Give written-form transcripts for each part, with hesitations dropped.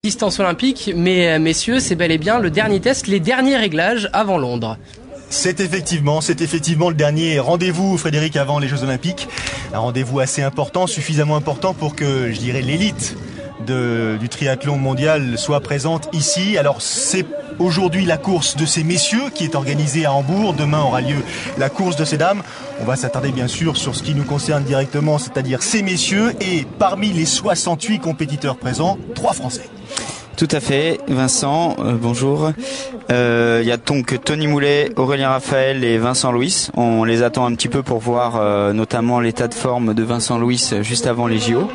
Distance olympique, mais messieurs, c'est bel et bien le dernier test, les derniers réglages avant Londres. C'est effectivement le dernier rendez-vous, Frédéric, avant les Jeux Olympiques. Un rendez-vous assez important, suffisamment important pour que, je dirais, l'élite du triathlon mondial soit présente ici. Alors c'est aujourd'hui la course de ces messieurs qui est organisée à Hambourg. Demain aura lieu la course de ces dames. On va s'attarder bien sûr sur ce qui nous concerne directement, c'est-à-dire ces messieurs. Et parmi les 68 compétiteurs présents, 3 Français. Tout à fait, Vincent, bonjour. Il y a donc Tony Moulet, Aurélien Raphaël et Vincent Louis. On les attend un petit peu pour voir notamment l'état de forme de Vincent Louis juste avant les JO.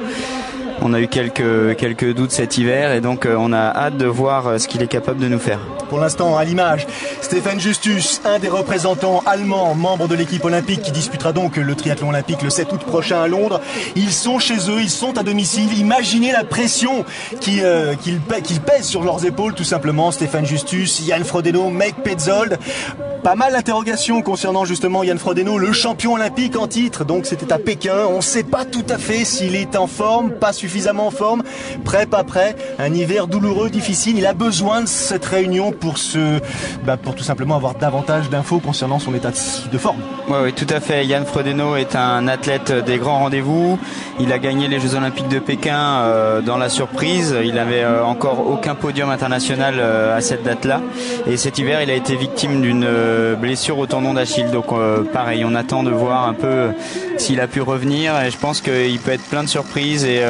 On a eu quelques doutes cet hiver et donc on a hâte de voir ce qu'il est capable de nous faire. Pour l'instant, à l'image, Stefan Justus, un des représentants allemands, membre de l'équipe olympique qui disputera donc le triathlon olympique le 7 août prochain à Londres. Ils sont chez eux, ils sont à domicile. Imaginez la pression qu'ils pèsent sur leurs épaules tout simplement. Stefan Justus, Jan Frodeno, Meg Petzold. Pas mal d'interrogations concernant justement Jan Frodeno, le champion olympique en titre. Donc c'était à Pékin. On ne sait pas tout à fait s'il est en forme, pas suffisamment en forme, prêt, pas prêt. Un hiver douloureux, difficile. Il a besoin de cette réunion pour tout simplement avoir davantage d'infos concernant son état de forme. Oui, tout à fait. Jan Frodeno est un athlète des grands rendez-vous. Il a gagné les Jeux Olympiques de Pékin dans la surprise. Il n'avait encore aucun podium international à cette date-là. Et cet hiver, il a été victime d'une blessure au tendon d'Achille. Donc pareil, on attend de voir un peu s'il a pu revenir. Et je pense qu'il peut être plein de surprises et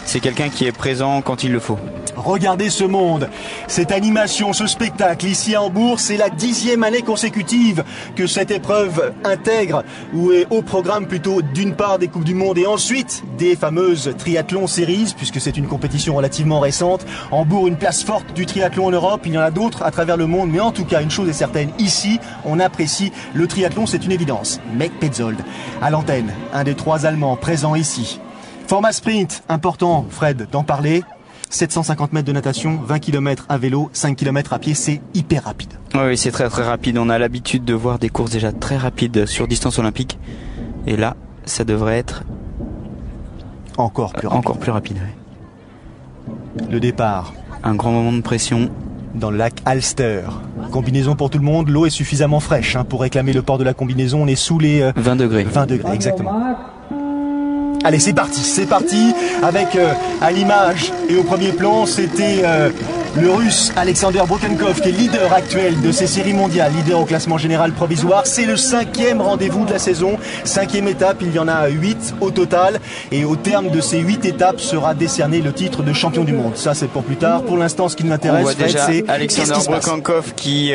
c'est quelqu'un qui est présent quand il le faut. Regardez ce monde, cette animation, ce spectacle ici à Hambourg, c'est la 10e année consécutive que cette épreuve intègre ou est au programme plutôt d'une part des Coupes du Monde et ensuite des fameuses triathlon series puisque c'est une compétition relativement récente. Hambourg, une place forte du triathlon en Europe, il y en a d'autres à travers le monde mais en tout cas une chose est certaine, ici on apprécie le triathlon, c'est une évidence. Meg Petzold à l'antenne, un des 3 Allemands présents ici. Format sprint, important Fred d'en parler. 750 mètres de natation, 20 km à vélo, 5 km à pied, c'est hyper rapide. Oui, c'est très très rapide. On a l'habitude de voir des courses déjà très rapides sur distance olympique. Et là, ça devrait être encore plus rapide. Oui. Le départ. Un grand moment de pression. Dans le lac Alster. Combinaison pour tout le monde. L'eau est suffisamment fraîche pour réclamer le port de la combinaison. On est sous les 20 degrés. 20 degrés, exactement. Allez, c'est parti avec à l'image et au premier plan, c'était le Russe Alexander Brokenkov qui est leader actuel de ces séries mondiales, leader au classement général provisoire. C'est le 5e rendez-vous de la saison, 5e étape, il y en a 8 au total et au terme de ces 8 étapes sera décerné le titre de champion du monde. Ça c'est pour plus tard. Pour l'instant, ce qui nous intéresse, c'est Alexander Brokenkov qui,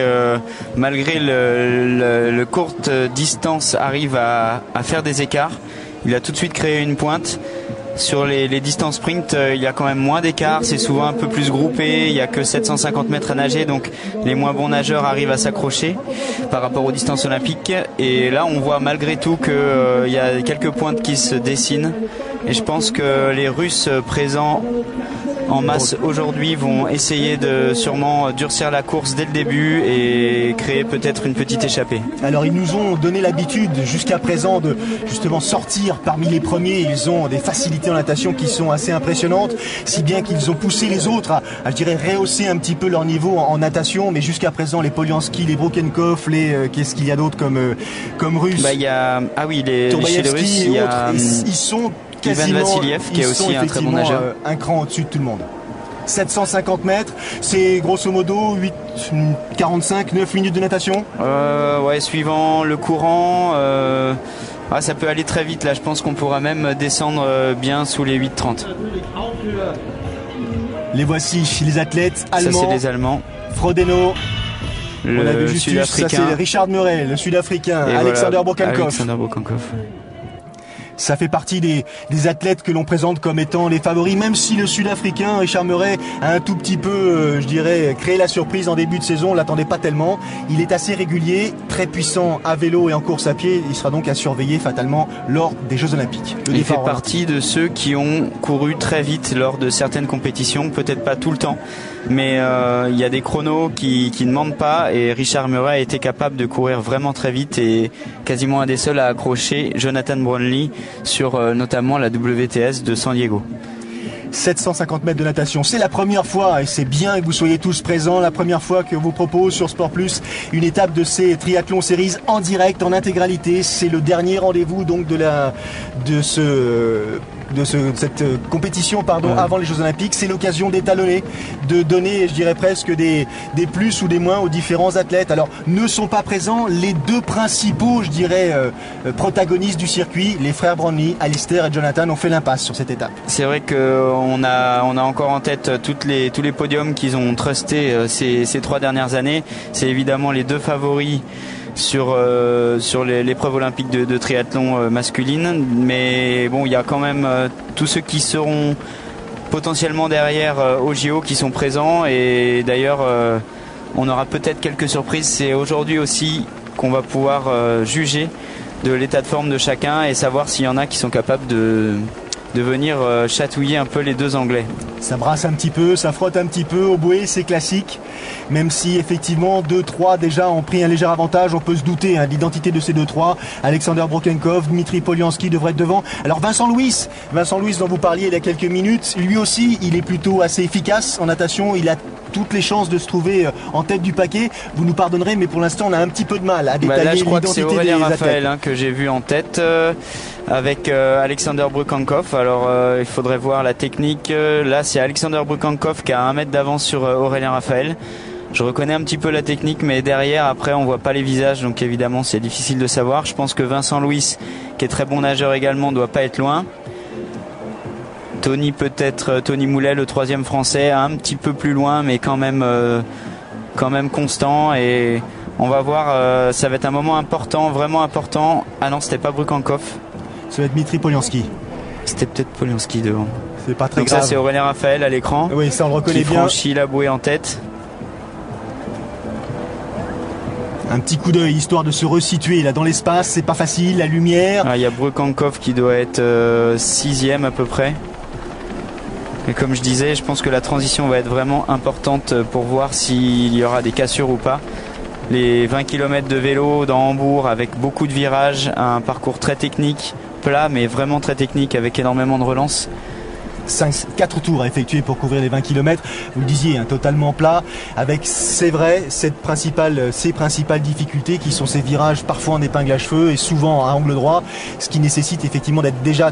malgré le courte distance, arrive à faire des écarts. Il a tout de suite créé une pointe. Sur les distances sprint, il y a quand même moins d'écart, c'est souvent un peu plus groupé, il n'y a que 750 mètres à nager, donc les moins bons nageurs arrivent à s'accrocher par rapport aux distances olympiques. Et là, on voit malgré tout qu'il y a quelques pointes qui se dessinent. Et je pense que les Russes présents en masse aujourd'hui vont essayer de sûrement durcir la course dès le début et créer peut-être une petite échappée. Alors ils nous ont donné l'habitude jusqu'à présent de justement sortir parmi les premiers. Ils ont des facilités en natation qui sont assez impressionnantes, si bien qu'ils ont poussé les autres à je dirais rehausser un petit peu leur niveau en natation. Mais jusqu'à présent, les Polianski, les Brokenkov, qu'est-ce qu'il y a d'autre comme Russes? Il y a chez les Russes, il y a ils sont Ivan Vassiliev qui est aussi un très bon nageur. Un cran au-dessus de tout le monde. 750 mètres, c'est grosso modo 45, 9 minutes de natation. Ouais, suivant le courant, ça peut aller très vite là. Je pense qu'on pourra même descendre bien sous les 8,30. Les voici, les athlètes allemands. Ça c'est les Allemands. Frodeno. On a vu Justus, ça Sud-Africain. c'est Richard Murray, le Sud-Africain. Et Alexander voilà, Brokenkov. Ça fait partie des athlètes que l'on présente comme étant les favoris, même si le Sud-Africain Richard Murray a un tout petit peu, je dirais, créé la surprise en début de saison. On l'attendait pas tellement. Il est assez régulier, très puissant à vélo et en course à pied. Il sera donc à surveiller fatalement lors des Jeux Olympiques. Il fait partie de ceux qui ont couru très vite lors de certaines compétitions, peut-être pas tout le temps, mais il y a des chronos qui ne mentent pas et Richard Murray a été capable de courir vraiment très vite et quasiment un des seuls à accrocher Jonathan Brownlee sur notamment la WTS de San Diego. 750 mètres de natation. C'est la première fois, et c'est bien que vous soyez tous présents, la première fois que vous propose sur Sport Plus une étape de ces triathlon series en direct, en intégralité. C'est le dernier rendez-vous donc de cette compétition avant les Jeux Olympiques. C'est l'occasion d'étalonner, de donner, je dirais presque des plus ou des moins aux différents athlètes. Alors ne sont pas présents les deux principaux, je dirais, protagonistes du circuit, les frères Brownlee, Alistair et Jonathan ont fait l'impasse sur cette étape. C'est vrai qu'on a encore en tête tous les podiums qu'ils ont trustés ces 3 dernières années. C'est évidemment les deux favoris sur l'épreuve olympique de triathlon masculine, mais bon, il y a quand même tous ceux qui seront potentiellement derrière au JO qui sont présents, et d'ailleurs on aura peut-être quelques surprises. C'est aujourd'hui aussi qu'on va pouvoir juger de l'état de forme de chacun et savoir s'il y en a qui sont capables de venir chatouiller un peu les deux Anglais. Ça brasse un petit peu, ça frotte un petit peu au bouée, c'est classique. Même si effectivement 2-3 déjà ont pris un léger avantage, on peut se douter de l'identité de ces 2-3. Alexander Brokenkov, Dmitri Poliansky devraient être devant. Alors Vincent Louis dont vous parliez il y a quelques minutes, lui aussi il est plutôt assez efficace en natation, il a toutes les chances de se trouver en tête du paquet. Vous nous pardonnerez, mais pour l'instant on a un petit peu de mal à détailler l'identité des athlètes. C'est Aurélien Raphaël que j'ai vu en tête avec Alexander Brokenkov. Alors il faudrait voir la technique. Là c'est Alexander Brokenkov qui a 1 mètre d'avance sur Aurélien Raphaël. Je reconnais un petit peu la technique, mais derrière après on voit pas les visages, donc évidemment c'est difficile de savoir. Je pense que Vincent Louis, qui est très bon nageur également, doit pas être loin. Tony Moulet, le 3e français, un petit peu plus loin, mais quand même constant. Et on va voir, ça va être un moment important, vraiment important. Ah non, c'était pas Brokenkov. Ça va être Dmitri Poliansky. C'était peut-être Poliansky devant. C'est pas très donc grave. Ça c'est Aurélien Raphaël à l'écran. Oui, ça on le reconnaît qui bien. Franchit la bouée en tête. Un petit coup d'œil histoire de se resituer là dans l'espace, c'est pas facile, la lumière. Il y a Brokenkov qui doit être 6e à peu près. Et comme je disais, je pense que la transition va être vraiment importante pour voir s'il y aura des cassures ou pas. Les 20 km de vélo dans Hambourg avec beaucoup de virages, un parcours très technique, plat mais vraiment très technique avec énormément de relances. 4 tours à effectuer pour couvrir les 20 km. Vous le disiez, totalement plat, avec, c'est vrai, ces principales difficultés qui sont ces virages parfois en épingle à cheveux et souvent à angle droit, ce qui nécessite effectivement d'être déjà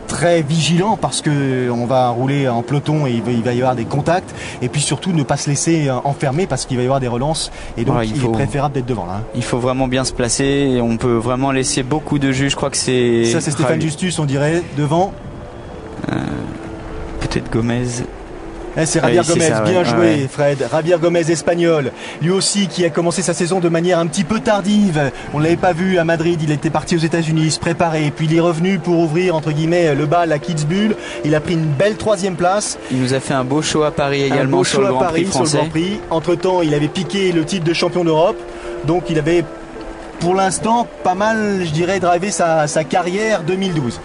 très vigilant parce que on va rouler en peloton et il va y avoir des contacts, et puis surtout ne pas se laisser enfermer parce qu'il va y avoir des relances, et donc il est préférable d'être devant là. Il faut vraiment bien se placer et on peut vraiment laisser beaucoup de jus. Je crois que c'est Stéphane Justus, on dirait, devant. Peut-être Gomez. C'est Javier Gomez, bien joué Fred. Javier Gomez, espagnol, lui aussi qui a commencé sa saison de manière un petit peu tardive. On ne l'avait pas vu à Madrid, il était parti aux États-Unis se préparer, puis il est revenu pour ouvrir entre guillemets le bal à Kitzbühel. Il a pris une belle 3e place. Il nous a fait un beau show à Paris également sur le Grand Prix français. Entre temps il avait piqué le titre de champion d'Europe, donc il avait pour l'instant pas mal, je dirais, drivé sa carrière 2012.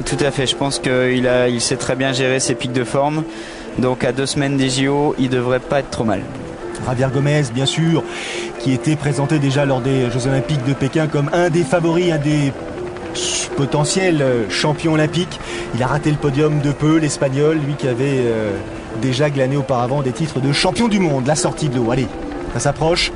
Tout à fait, je pense qu'il sait très bien gérer ses pics de forme. Donc à 2 semaines des JO, il devrait pas être trop mal. Javier Gomez, bien sûr, qui était présenté déjà lors des Jeux Olympiques de Pékin comme un des favoris, un des potentiels champions olympiques. Il a raté le podium de peu, l'Espagnol, lui qui avait déjà glané auparavant des titres de champion du monde. La sortie de l'eau, allez, ça s'approche.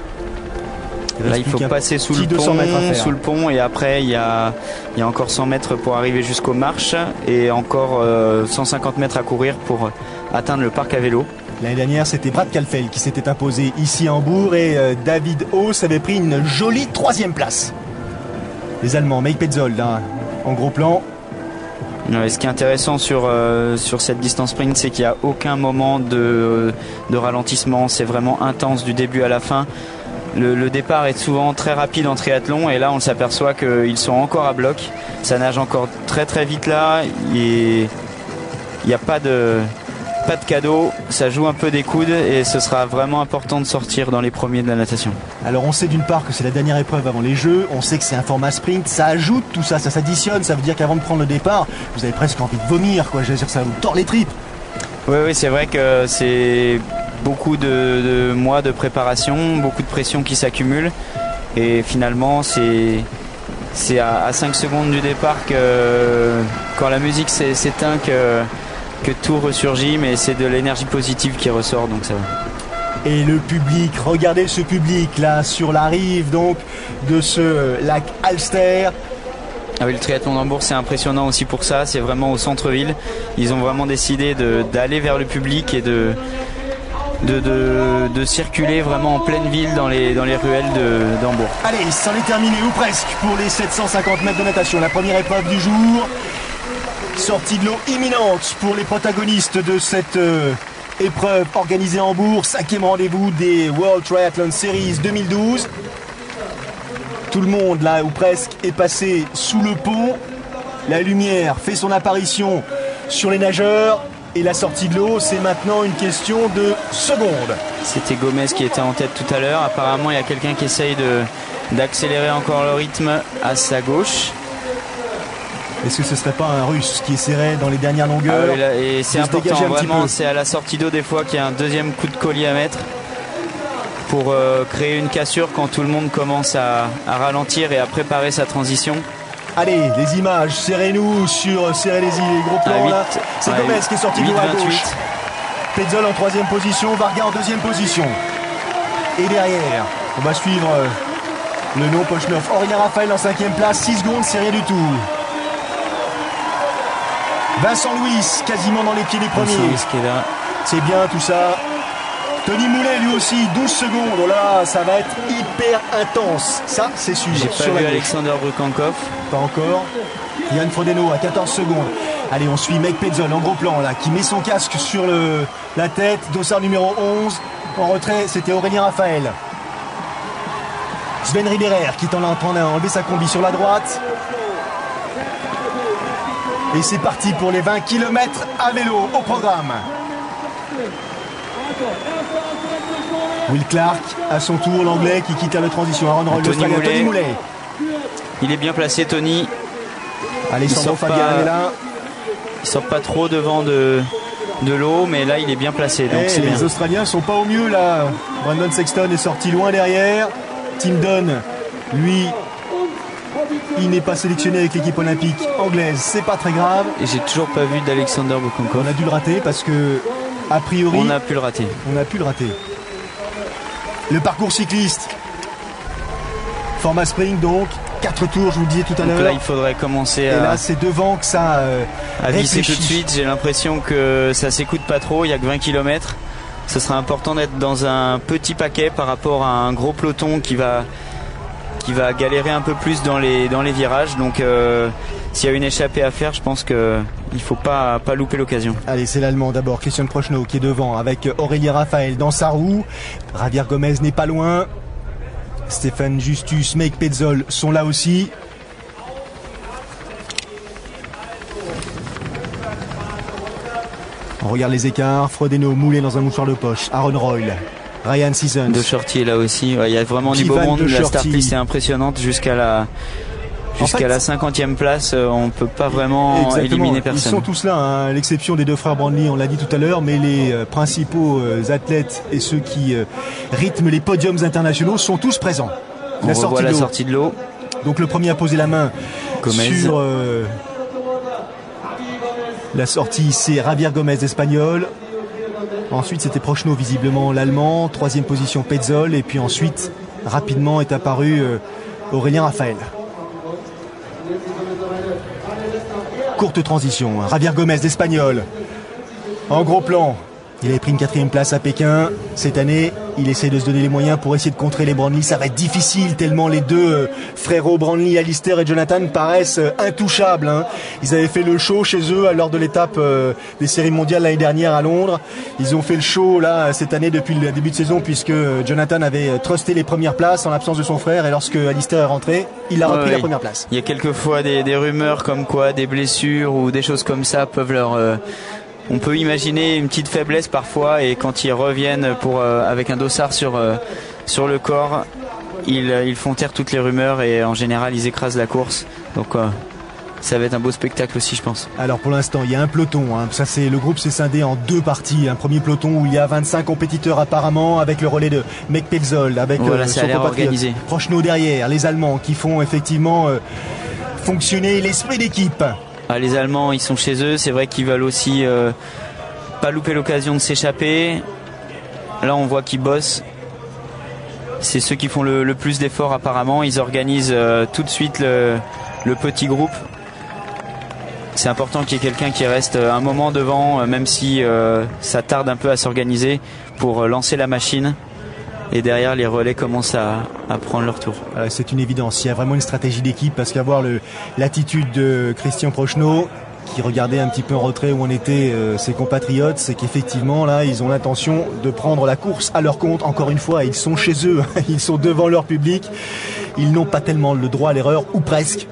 Là il faut passer sous le pont et après il y a encore 100 mètres pour arriver jusqu'aux marches et encore 150 mètres à courir pour atteindre le parc à vélo. L'année dernière c'était Brad Kalfel qui s'était imposé ici à Hambourg et David Haus avait pris une jolie 3e place. Les Allemands, Mike Petzold en gros plan. Ce qui est intéressant sur cette distance sprint, c'est qu'il n'y a aucun moment de ralentissement, c'est vraiment intense du début à la fin. Le départ est souvent très rapide en triathlon et là on s'aperçoit qu'ils sont encore à bloc. Ça nage encore très très vite là. Il n'y a pas de cadeau. Ça joue un peu des coudes et ce sera vraiment important de sortir dans les premiers de la natation. Alors on sait d'une part que c'est la dernière épreuve avant les Jeux. On sait que c'est un format sprint. Ça ajoute tout ça, ça s'additionne. Ça veut dire qu'avant de prendre le départ, vous avez presque envie de vomir, quoi. Je veux dire, ça vous tord les tripes. Oui, c'est vrai que c'est beaucoup de mois de préparation, beaucoup de pression qui s'accumule et finalement c'est à 5 secondes du départ que quand la musique s'éteint que tout ressurgit, mais c'est de l'énergie positive qui ressort, donc ça va. Et le public, regardez ce public là sur la rive donc de ce lac Alster. Ah oui, le triathlon d'Hambourg c'est impressionnant aussi pour ça, c'est vraiment au centre-ville. Ils ont vraiment décidé d'aller vers le public et de circuler vraiment en pleine ville dans les ruelles d'Hambourg. Allez, c'en est terminé ou presque pour les 750 mètres de natation. La première épreuve du jour. Sortie de l'eau imminente pour les protagonistes de cette épreuve organisée à Hambourg. 5e rendez-vous des World Triathlon Series 2012. Tout le monde, là ou presque, est passé sous le pont. La lumière fait son apparition sur les nageurs. Et la sortie de l'eau, c'est maintenant une question de secondes. C'était Gomez qui était en tête tout à l'heure. Apparemment, il y a quelqu'un qui essaye d'accélérer encore le rythme à sa gauche. Est-ce que ce serait pas un Russe qui essaierait dans les dernières longueurs? Et c'est important, vraiment, c'est à la sortie d'eau des fois qu'il y a un deuxième coup de collier à mettre pour créer une cassure quand tout le monde commence à ralentir et à préparer sa transition. Allez, les images, serrez-nous serrez les gros plans là. C'est Gomez qui est sorti de l'eau à gauche. Petzol en 3e position, Varga en 2e position. Et derrière, on va suivre le nom Pochnov. Aurélien Raphaël en 5e place, 6 secondes, c'est rien du tout. Vincent Louis, quasiment dans les pieds des premiers. C'est bien tout ça. Tony Moulet lui aussi, 12 secondes. Oh là, ça va être hyper intense. Ça, c'est sûr. J'ai pas vu Alexander Brukankov. Pas encore. Yann Frodeno à 14 secondes. Allez, on suit Mike Petzol en gros plan là, qui met son casque sur la tête. Dossard numéro 11. En retrait, c'était Aurélien Raphaël. Sven Riberer qui est en train d'enlever sa combi sur la droite. Et c'est parti pour les 20 km à vélo au programme. Will Clark, à son tour, l'anglais qui quitte la transition. Aaron Roll, Tony Moulet. Il est bien placé, Tony. Alessandro Fabian est là. Il sort pas trop devant de l'eau, mais là il est bien placé. Donc c'est bien. Les Australiens sont pas au mieux là. Brandon Sexton est sorti loin derrière. Tim Dunn, lui, il n'est pas sélectionné avec l'équipe olympique anglaise. C'est pas très grave. Et j'ai toujours pas vu d'Alexander Brukankov. On a dû le rater parce que, a priori, on a pu le rater. Le parcours cycliste. Format sprint donc. 4 tours, je vous le disais tout à l'heure. Là, il faudrait commencer à... Et là, c'est devant que ça à visser tout de suite. J'ai l'impression que ça s'écoute pas trop. Il n'y a que 20 km. Ce sera important d'être dans un petit paquet par rapport à un gros peloton qui va galérer un peu plus dans les virages. Donc, s'il y a une échappée à faire, je pense qu'il ne faut pas louper l'occasion. Allez, c'est l'Allemand d'abord. Christian Prochnow qui est devant avec Aurélien Raphaël dans sa roue. Javier Gomez n'est pas loin. Stéphane Justus, Mike Petzol sont là aussi. On regarde les écarts. Frodeno moulé dans un mouchoir de poche. Aaron Royle, Ryan Seasons. De Shorty est là aussi. Il y a vraiment du beau monde. La start-list est impressionnante jusqu'à la 50e place. On ne peut pas vraiment éliminer personne. Ils sont tous là, hein, à l'exception des deux frères Brandley, on l'a dit tout à l'heure, mais les principaux athlètes et ceux qui rythment les podiums internationaux sont tous présents. On revoit la sortie de l'eau. Donc le premier à poser la main sur la sortie, c'est Javier Gomez, espagnol. Ensuite, c'était Prochnow, visiblement l'allemand. 3e position, Petzol. Et puis ensuite, rapidement est apparu Aurélien Raphaël. Courte transition. Javier Gomez, l'espagnol. En gros plan. Il avait pris une 4e place à Pékin. Cette année, il essaie de se donner les moyens pour essayer de contrer les Brandley. Ça va être difficile tellement les deux frérots Brandley, Alistair et Jonathan paraissent intouchables. Hein. Ils avaient fait le show chez eux lors de l'étape des séries mondiales l'année dernière à Londres. Ils ont fait le show là cette année depuis le début de saison puisque Jonathan avait trusté les premières places en l'absence de son frère et lorsque Alistair est rentré, il a repris la première place. Il y a quelquefois des rumeurs comme quoi des blessures ou des choses comme ça peuvent leur... On peut imaginer une petite faiblesse parfois et quand ils reviennent avec un dossard sur le corps, ils font taire toutes les rumeurs et en général ils écrasent la course. Donc ça va être un beau spectacle aussi, je pense. Alors pour l'instant il y a un peloton, hein. Ça c'est le groupe s'est scindé en 2 parties. Un premier peloton où il y a 25 compétiteurs apparemment avec le relais de Mike Petzol, avec son compatriote Prochnow derrière, les Allemands qui font effectivement fonctionner l'esprit d'équipe. Les Allemands, ils sont chez eux. C'est vrai qu'ils veulent aussi pas louper l'occasion de s'échapper. Là, on voit qu'ils bossent. C'est ceux qui font le plus d'efforts apparemment. Ils organisent tout de suite le petit groupe. C'est important qu'il y ait quelqu'un qui reste un moment devant, même si ça tarde un peu à s'organiser, pour lancer la machine. Et derrière, les relais commencent à prendre leur tour. C'est une évidence. Il y a vraiment une stratégie d'équipe, parce qu'avoir l'attitude de Christian Prochnow, qui regardait un petit peu en retrait où en étaient ses compatriotes, c'est qu'effectivement là ils ont l'intention de prendre la course à leur compte. Encore une fois, ils sont chez eux, ils sont devant leur public, ils n'ont pas tellement le droit à l'erreur, ou presque.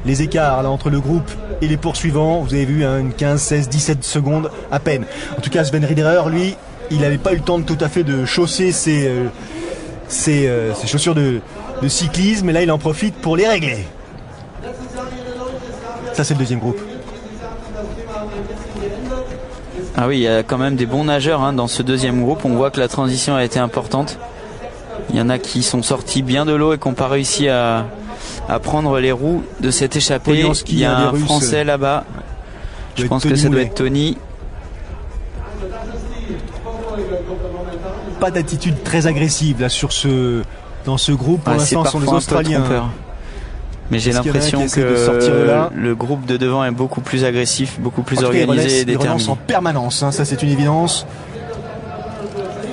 Les écarts là entre le groupe et les poursuivants, vous avez vu, une 15, 16, 17 secondes à peine. En tout cas, Sven Riederer, lui, il n'avait pas eu le temps tout à fait de chausser ses chaussures de cyclisme, et là il en profite pour les régler. Ça, c'est le deuxième groupe. Ah oui, il y a quand même des bons nageurs dans ce deuxième groupe. On voit que la transition a été importante. Il y en a qui sont sortis bien de l'eau et qui n'ont pas réussi à prendre les roues de cette échappée. Il y a un Français là-bas. Je pense que ça doit être Tony. Pas d'attitude très agressive là dans ce groupe. Pour l'instant, ce sont les Australiens. Mais j'ai l'impression que le groupe de devant est beaucoup plus agressif, beaucoup plus organisé et déterminé. Ils relancent en permanence, ça c'est une évidence.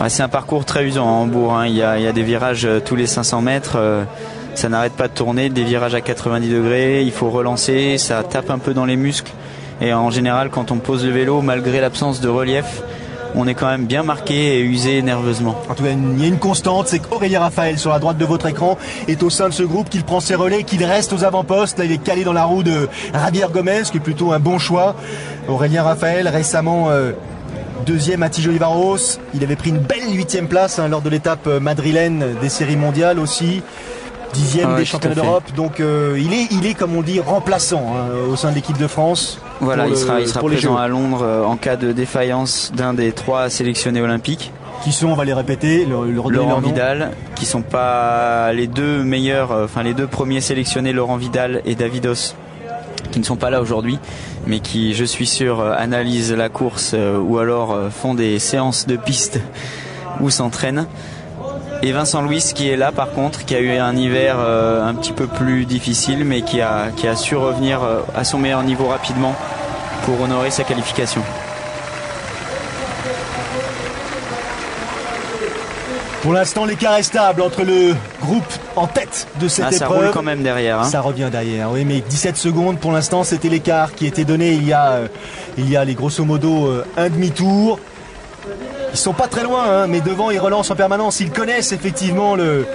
C'est un parcours très usant en Hambourg. Il y a des virages tous les 500 mètres. Ça n'arrête pas de tourner, des virages à 90 degrés. Il faut relancer, ça tape un peu dans les muscles. Et en général, quand on pose le vélo, malgré l'absence de relief, on est quand même bien marqué et usé nerveusement. En tout cas, il y a une constante, c'est qu'Aurélien Raphaël, sur la droite de votre écran, est au sein de ce groupe, qu'il prend ses relais, qu'il reste aux avant-postes. Là, il est calé dans la roue de Javier Gomez, qui est plutôt un bon choix. Aurélien Raphaël, récemment deuxième à Tijo-Livaros. Il avait pris une belle 8e place lors de l'étape madrilène des séries mondiales aussi. 10e des championnats d'Europe. Donc il est, comme on dit, remplaçant au sein de l'équipe de France. Voilà, il sera présent à Londres en cas de défaillance d'un des 3 sélectionnés olympiques. Qui sont, on va les répéter, Laurent Vidal, qui sont pas les deux meilleurs, les deux premiers sélectionnés, Laurent Vidal et Davidos, qui ne sont pas là aujourd'hui, mais qui, je suis sûr, analysent la course ou alors font des séances de piste ou s'entraînent. Et Vincent Louis qui est là par contre, qui a eu un hiver un petit peu plus difficile, mais qui a su revenir à son meilleur niveau rapidement pour honorer sa qualification. Pour l'instant, l'écart est stable entre le groupe en tête de cette épreuve. Ça roule quand même derrière. Ça revient derrière, oui, mais 17 secondes pour l'instant, c'était l'écart qui était donné il y a les grosso modo un demi-tour. Ils sont pas très loin, mais devant ils relancent en permanence. Ils connaissent effectivement le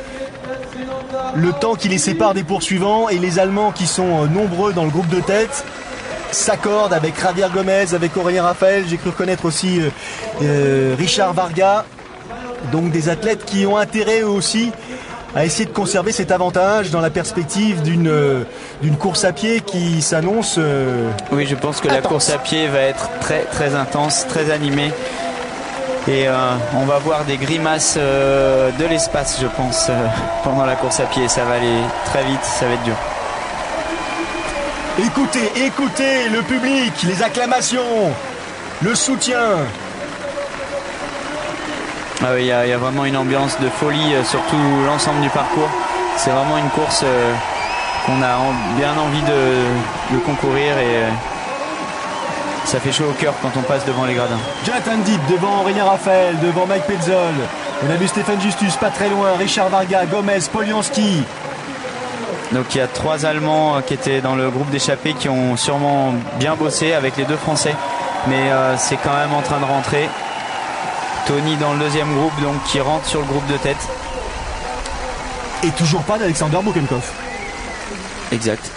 temps qui les sépare des poursuivants, et les Allemands, qui sont nombreux dans le groupe de tête, s'accordent avec Javier Gomez, avec Aurélien Raphaël. J'ai cru reconnaître aussi Richard Varga. Donc des athlètes qui ont intérêt eux aussi à essayer de conserver cet avantage dans la perspective d'une course à pied qui s'annonce. Oui, je pense que intense. La course à pied va être très très intense, très animée. Et on va voir des grimaces de l'espace, je pense, pendant la course à pied. Ça va aller très vite, ça va être dur. Écoutez le public, les acclamations, le soutien. Ah oui, il y a vraiment une ambiance de folie sur tout l'ensemble du parcours. C'est vraiment une course qu'on a bien envie de concourir, et ça fait chaud au cœur quand on passe devant les gradins. Jonathan Deep devant Aurélien Raphaël, devant Mike Petzol. On a vu Stéphane Justus pas très loin, Richard Varga, Gomez, Polianski. Donc il y a 3 Allemands qui étaient dans le groupe d'échappés, qui ont sûrement bien bossé avec les 2 Français. Mais c'est quand même en train de rentrer. Tony dans le deuxième groupe, donc qui rentre sur le groupe de tête. Et toujours pas d'Alexander Bokenkopf. Exact.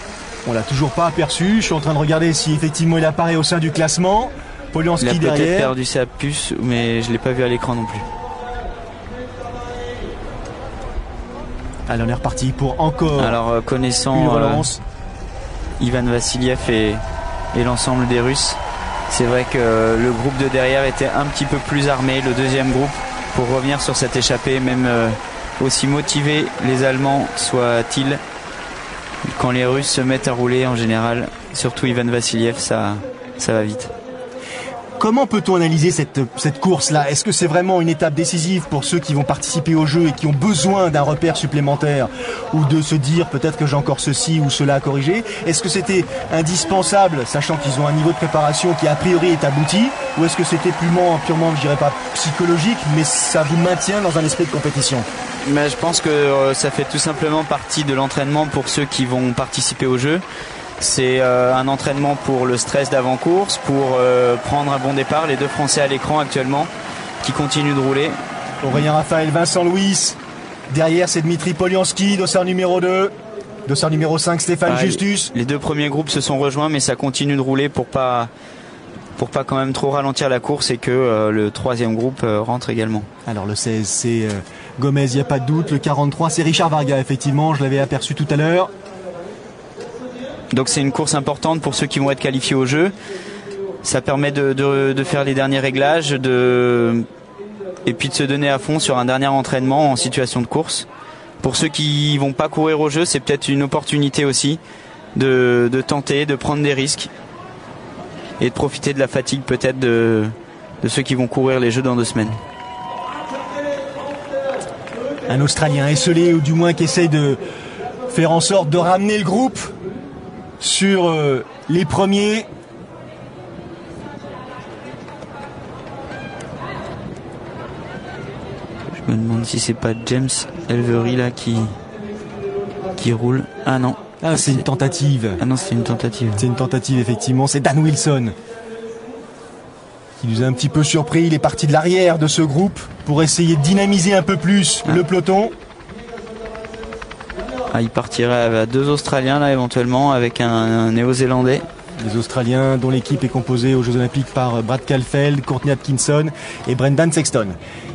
On l'a toujours pas aperçu. Je suis en train de regarder si effectivement il apparaît au sein du classement. Polianski derrière. Il a peut-être perdu sa puce, mais je l'ai pas vu à l'écran non plus. Allez, on est reparti pour encore. Alors connaissant Ivan Vassiliev et l'ensemble des Russes, c'est vrai que le groupe de derrière était un petit peu plus armé, le deuxième groupe, pour revenir sur cette échappée, même aussi motivés les Allemands soient-ils. Quand les Russes se mettent à rouler en général, surtout Ivan Vassiliev, ça va vite. Comment peut-on analyser cette course-là? Est-ce que c'est vraiment une étape décisive pour ceux qui vont participer au jeu et qui ont besoin d'un repère supplémentaire ou de se dire peut-être que j'ai encore ceci ou cela à corriger? Est-ce que c'était indispensable, sachant qu'ils ont un niveau de préparation qui a priori est abouti, ou est-ce que c'était purement, je dirais pas psychologique, mais ça vous maintient dans un esprit de compétition? Mais je pense que ça fait tout simplement partie de l'entraînement pour ceux qui vont participer au jeu. C'est un entraînement pour le stress d'avant-course, pour prendre un bon départ. Les deux Français à l'écran actuellement qui continuent de rouler. Aurélien Raphaël, Vincent Louis. Derrière, c'est Dmitri Polianski, dossard numéro 2. Dossard numéro 5, Stéphane Justus. Les deux premiers groupes se sont rejoints, mais ça continue de rouler pour pas quand même trop ralentir la course et que le troisième groupe rentre également. Alors le 16, c'est Gomez, il n'y a pas de doute. Le 43, c'est Richard Varga, effectivement. Je l'avais aperçu tout à l'heure. Donc c'est une course importante pour ceux qui vont être qualifiés au jeu. Ça permet de faire les derniers réglages et puis de se donner à fond sur un dernier entraînement en situation de course. Pour ceux qui vont pas courir au jeu, c'est peut-être une opportunité aussi de tenter, de prendre des risques et de profiter de la fatigue peut-être de ceux qui vont courir les jeux dans 2 semaines. Un Australien esselé, ou du moins qui essaye de faire en sorte de ramener le groupe sur les premiers. Je me demande si c'est pas James Elvery là qui roule. Ah non. Ah, c'est une tentative. Ah non, c'est une tentative. C'est une tentative, effectivement. C'est Dan Wilson qui nous a un petit peu surpris. Il est parti de l'arrière de ce groupe pour essayer de dynamiser un peu plus le peloton. Ah, il partirait à 2 Australiens là éventuellement avec un Néo-Zélandais. Les Australiens dont l'équipe est composée aux Jeux Olympiques par Brad Caulfield, Courtney Atkinson et Brendan Sexton.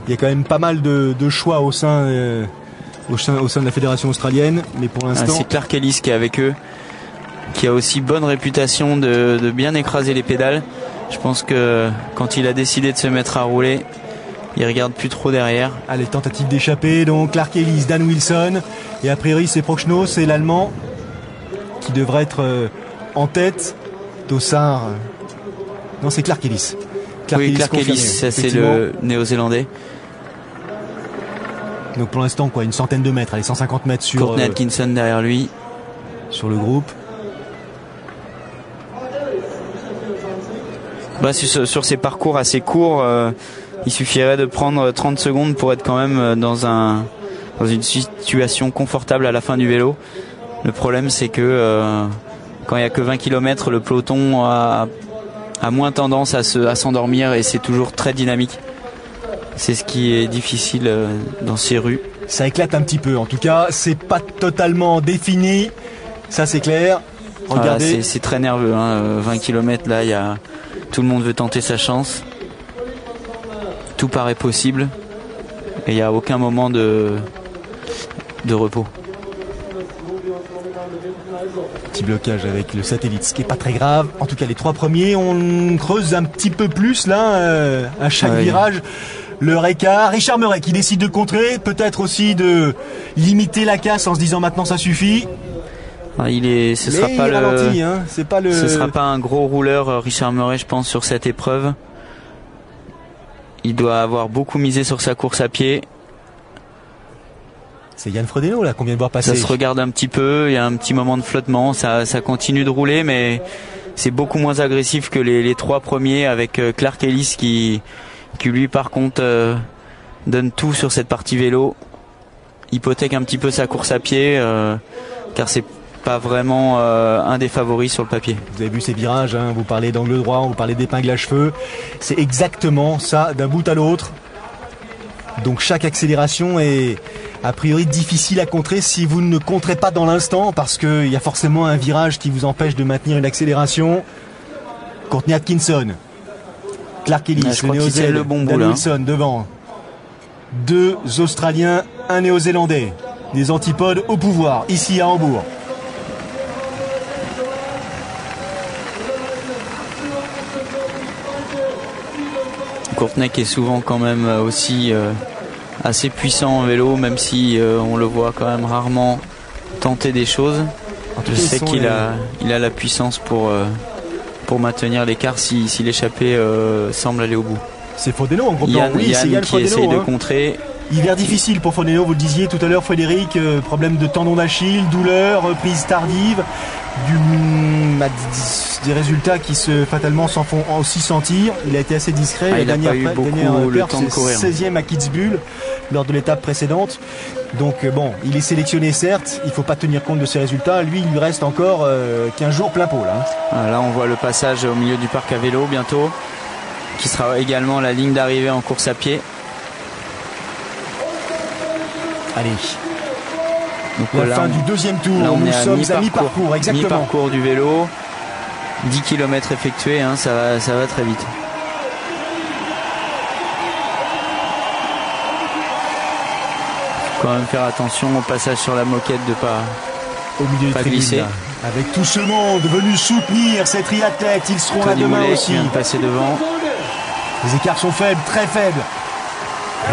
Il y a quand même pas mal de choix au sein de la fédération australienne, mais pour l'instant... c'est Clark Ellis qui est avec eux, qui a aussi bonne réputation de bien écraser les pédales. Je pense que quand il a décidé de se mettre à rouler, il regarde plus trop derrière. Allez, tentative d'échapper, donc Clark Ellis, Dan Wilson, et a priori c'est Prochnow, c'est l'Allemand qui devrait être en tête. Dossard, non, c'est Clark Ellis. Clark Ellis, ça c'est le Néo-Zélandais. Donc pour l'instant, quoi, une centaine de mètres, allez, 150 mètres sur... Courtney Atkinson derrière lui. Sur le groupe. Sur ces parcours assez courts, il suffirait de prendre 30 secondes pour être quand même dans une situation confortable à la fin du vélo. Le problème, c'est que quand il n'y a que 20 km, le peloton a moins tendance à s'endormir et c'est toujours très dynamique. C'est ce qui est difficile dans ces rues. Ça éclate un petit peu. En tout cas, c'est pas totalement défini. Ça, c'est clair. Regardez. Voilà, c'est très nerveux. 20 km, là, tout le monde veut tenter sa chance. Tout paraît possible. Et il n'y a aucun moment de repos. Petit blocage avec le satellite, ce qui n'est pas très grave. En tout cas, les 3 premiers, on creuse un petit peu plus là, à chaque virage. Leur écart. Richard Murray qui décide de contrer, peut-être aussi de limiter la casse en se disant maintenant ça suffit. Ce sera pas un gros rouleur, Richard Murray, je pense, sur cette épreuve. Il doit avoir beaucoup misé sur sa course à pied. C'est Yann Frodeno là qu'on vient de voir passer. Ça se regarde un petit peu, il y a un petit moment de flottement, ça continue de rouler, mais c'est beaucoup moins agressif que les 3 premiers avec Clark Ellis qui lui par contre donne tout sur cette partie vélo, hypothèque un petit peu sa course à pied car c'est pas vraiment un des favoris sur le papier. Vous avez vu ces virages, hein, vous parlez d'angle droit, vous parlez d'épingle à cheveux, c'est exactement ça d'un bout à l'autre. Donc chaque accélération est a priori difficile à contrer si vous ne contrez pas dans l'instant, parce qu'il y a forcément un virage qui vous empêche de maintenir une accélération. Courtney Atkinson, Clark Ellis, le Néo-Zélandais, Dan Wilson devant. 2 Australiens, un Néo-Zélandais. Des antipodes au pouvoir, ici à Hambourg. Courtney qui est souvent quand même aussi assez puissant en vélo, même si on le voit quand même rarement tenter des choses. En tout Je cas, sais qu'il a la puissance pour maintenir l'écart si l'échappée semble aller au bout. C'est Frodeno en gros plan. Yann, Oui, c'est Yann qui Frodeno, essaye de hein. contrer. Hiver difficile pour Frodeno, vous le disiez tout à l'heure Frédéric, problème de tendon d'Achille, douleur, reprise tardive, des résultats qui fatalement s'en font aussi sentir. Il a été assez discret. Il n'a pas eu beaucoup le temps de courir. 16e à Kitzbühel lors de l'étape précédente. Donc bon, il est sélectionné certes, il ne faut pas tenir compte de ses résultats. Lui, il lui reste encore 15 jours plein pot là. Là, on voit le passage au milieu du parc à vélo bientôt, qui sera également la ligne d'arrivée en course à pied. Allez. Donc, la fin du deuxième tour, là, nous sommes à mi-parcours, exactement. Mi-parcours du vélo, 10 km effectués, hein, ça va très vite. Faut quand même faire attention au passage sur la moquette de pas au milieu de glisser. Là. Avec tout ce monde venu soutenir ces triathlètes, ils seront là demain Moulet aussi. Qui vient de passer devant. Les écarts sont faibles, très faibles.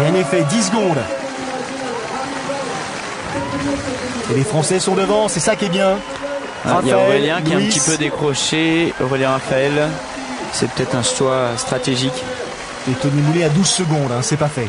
Rien n'est fait, 10 secondes. Et les Français sont devant, c'est ça qui est bien. Il y a Aurélien qui est un petit peu décroché. Aurélien Raphaël, c'est peut-être un choix stratégique. Et Tony Moulet à 12 secondes, hein, c'est pas fait.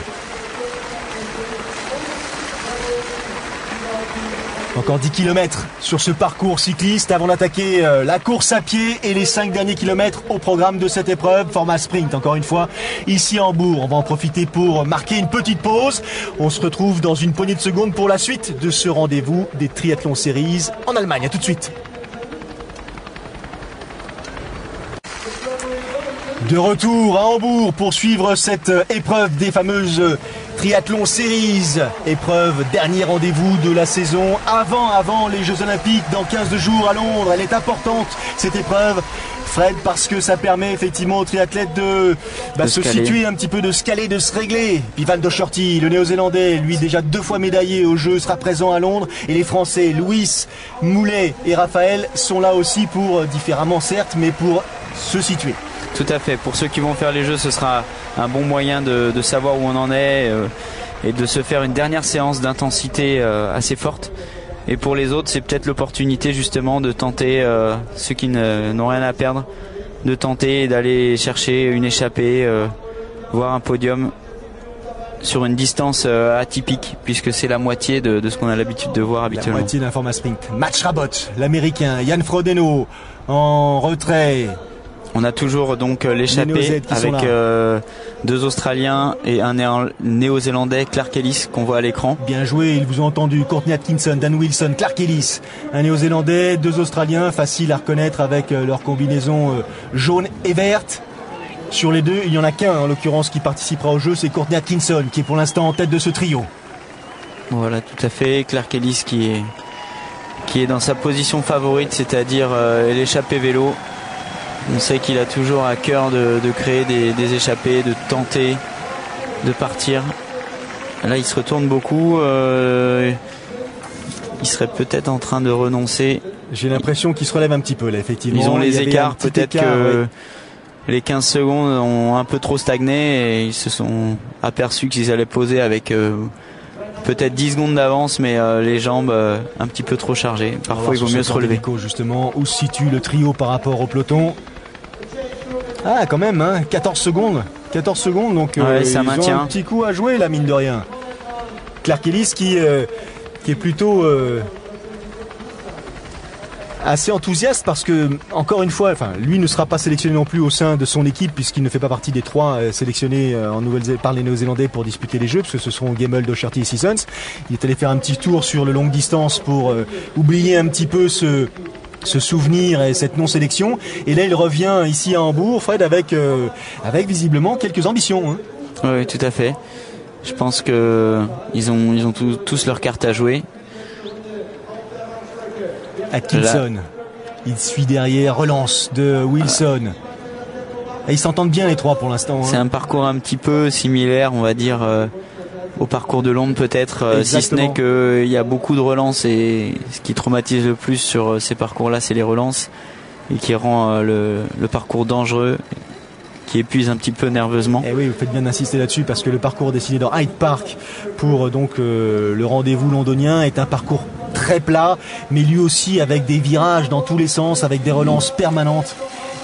Encore 10 km sur ce parcours cycliste avant d'attaquer la course à pied et les 5 derniers kilomètres au programme de cette épreuve. Format sprint, encore une fois, ici à Hambourg. On va en profiter pour marquer une petite pause. On se retrouve dans une poignée de secondes pour la suite de ce rendez-vous des Triathlon Series en Allemagne. À tout de suite. De retour à Hambourg pour suivre cette épreuve des fameuses Triathlon Series, épreuve dernier rendez-vous de la saison avant les Jeux Olympiques dans 15 jours à Londres. Elle est importante cette épreuve, Fred, parce que ça permet effectivement aux triathlètes de se situer un petit peu, de se caler, de se régler. Puis Van Docherty, le néo-zélandais, lui déjà 2 fois médaillé aux Jeux, sera présent à Londres. Et les Français, Louis, Moulet et Raphaël sont là aussi pour, différemment certes, mais pour se situer. Tout à fait. Pour ceux qui vont faire les Jeux, ce sera un bon moyen de savoir où on en est et de se faire une dernière séance d'intensité assez forte. Et pour les autres, c'est peut-être l'opportunité justement de tenter, ceux qui n'ont rien à perdre, de tenter d'aller chercher une échappée, voire un podium sur une distance atypique, puisque c'est la moitié de ce qu'on a l'habitude de voir habituellement. La moitié d'un format sprint. Match Rabot, l'Américain, Yann Frodeno en retrait. On a toujours donc l'échappée avec 2 Australiens et un Néo-Zélandais, Clark Ellis, qu'on voit à l'écran. Bien joué, ils vous ont entendu. Courtney Atkinson, Dan Wilson, Clark Ellis, un Néo-Zélandais, 2 Australiens, facile à reconnaître avec leur combinaison jaune et verte. Sur les 2, il n'y en a qu'un en l'occurrence qui participera au jeu, c'est Courtney Atkinson qui est pour l'instant en tête de ce trio. Voilà, tout à fait. Clark Ellis qui est dans sa position favorite, c'est-à-dire l'échappée vélo. On sait qu'il a toujours à cœur de créer des échappées, de tenter de partir. Là, il se retourne beaucoup. Il serait peut-être en train de renoncer. J'ai l'impression qu'il se relève un petit peu là, effectivement. Ils ont les écarts. Peut-être que les 15 secondes ont un peu trop stagné et ils se sont aperçus qu'ils allaient poser avec peut-être 10 secondes d'avance, mais les jambes un petit peu trop chargées. Parfois, il vaut mieux se relever. Justement, où se situe le trio par rapport au peloton? Ah, quand même, hein, 14 secondes. 14 secondes, donc ça ils maintient. ont un petit coup à jouer, là, mine de rien. Clark Ellis qui est plutôt assez enthousiaste parce que, encore une fois, lui ne sera pas sélectionné non plus au sein de son équipe puisqu'il ne fait pas partie des 3 sélectionnés par les Néo-Zélandais pour disputer les Jeux, parce que ce seront Gemmel, Docherty et Sissons. Il est allé faire un petit tour sur le longue distance pour oublier un petit peu ce souvenir et cette non-sélection. Et là, il revient ici à Hambourg, Fred, avec visiblement quelques ambitions. Hein. Oui, tout à fait. Je pense que ils ont tous leurs cartes à jouer. Atkinson, il suit derrière, relance de Wilson. Et ils s'entendent bien les 3 pour l'instant. Hein. C'est un parcours un petit peu similaire, on va dire, au parcours de Londres peut-être, si ce n'est qu'il y a beaucoup de relances et ce qui traumatise le plus sur ces parcours-là, c'est les relances et qui rend le parcours dangereux, qui épuise un petit peu nerveusement. Et oui, vous faites bien d'insister là-dessus parce que le parcours dessiné dans Hyde Park pour donc le rendez-vous londonien est un parcours très plat, mais lui aussi avec des virages dans tous les sens, avec des relances permanentes.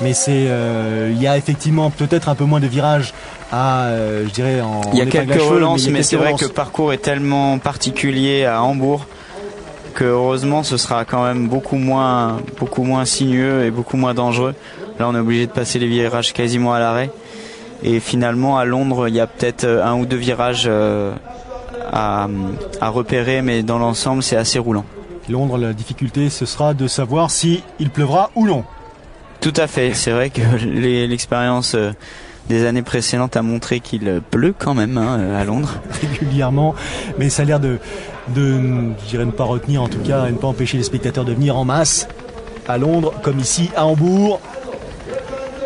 Mais il y a effectivement peut-être un peu moins de virages je dirais il y a quelques relances, mais c'est vrai que le parcours est tellement particulier à Hambourg que heureusement ce sera quand même beaucoup moins sinueux et beaucoup moins dangereux. Là on est obligé de passer les virages quasiment à l'arrêt, et finalement à Londres il y a peut-être un ou deux virages à repérer, mais dans l'ensemble c'est assez roulant. Londres, la difficulté ce sera de savoir si il pleuvra ou non. Tout à fait, c'est vrai que l'expérience des années précédentes a montré qu'il pleut quand même à Londres. Régulièrement, mais ça a l'air de je dirais ne pas retenir, en tout cas, ne pas empêcher les spectateurs de venir en masse à Londres, comme ici à Hambourg.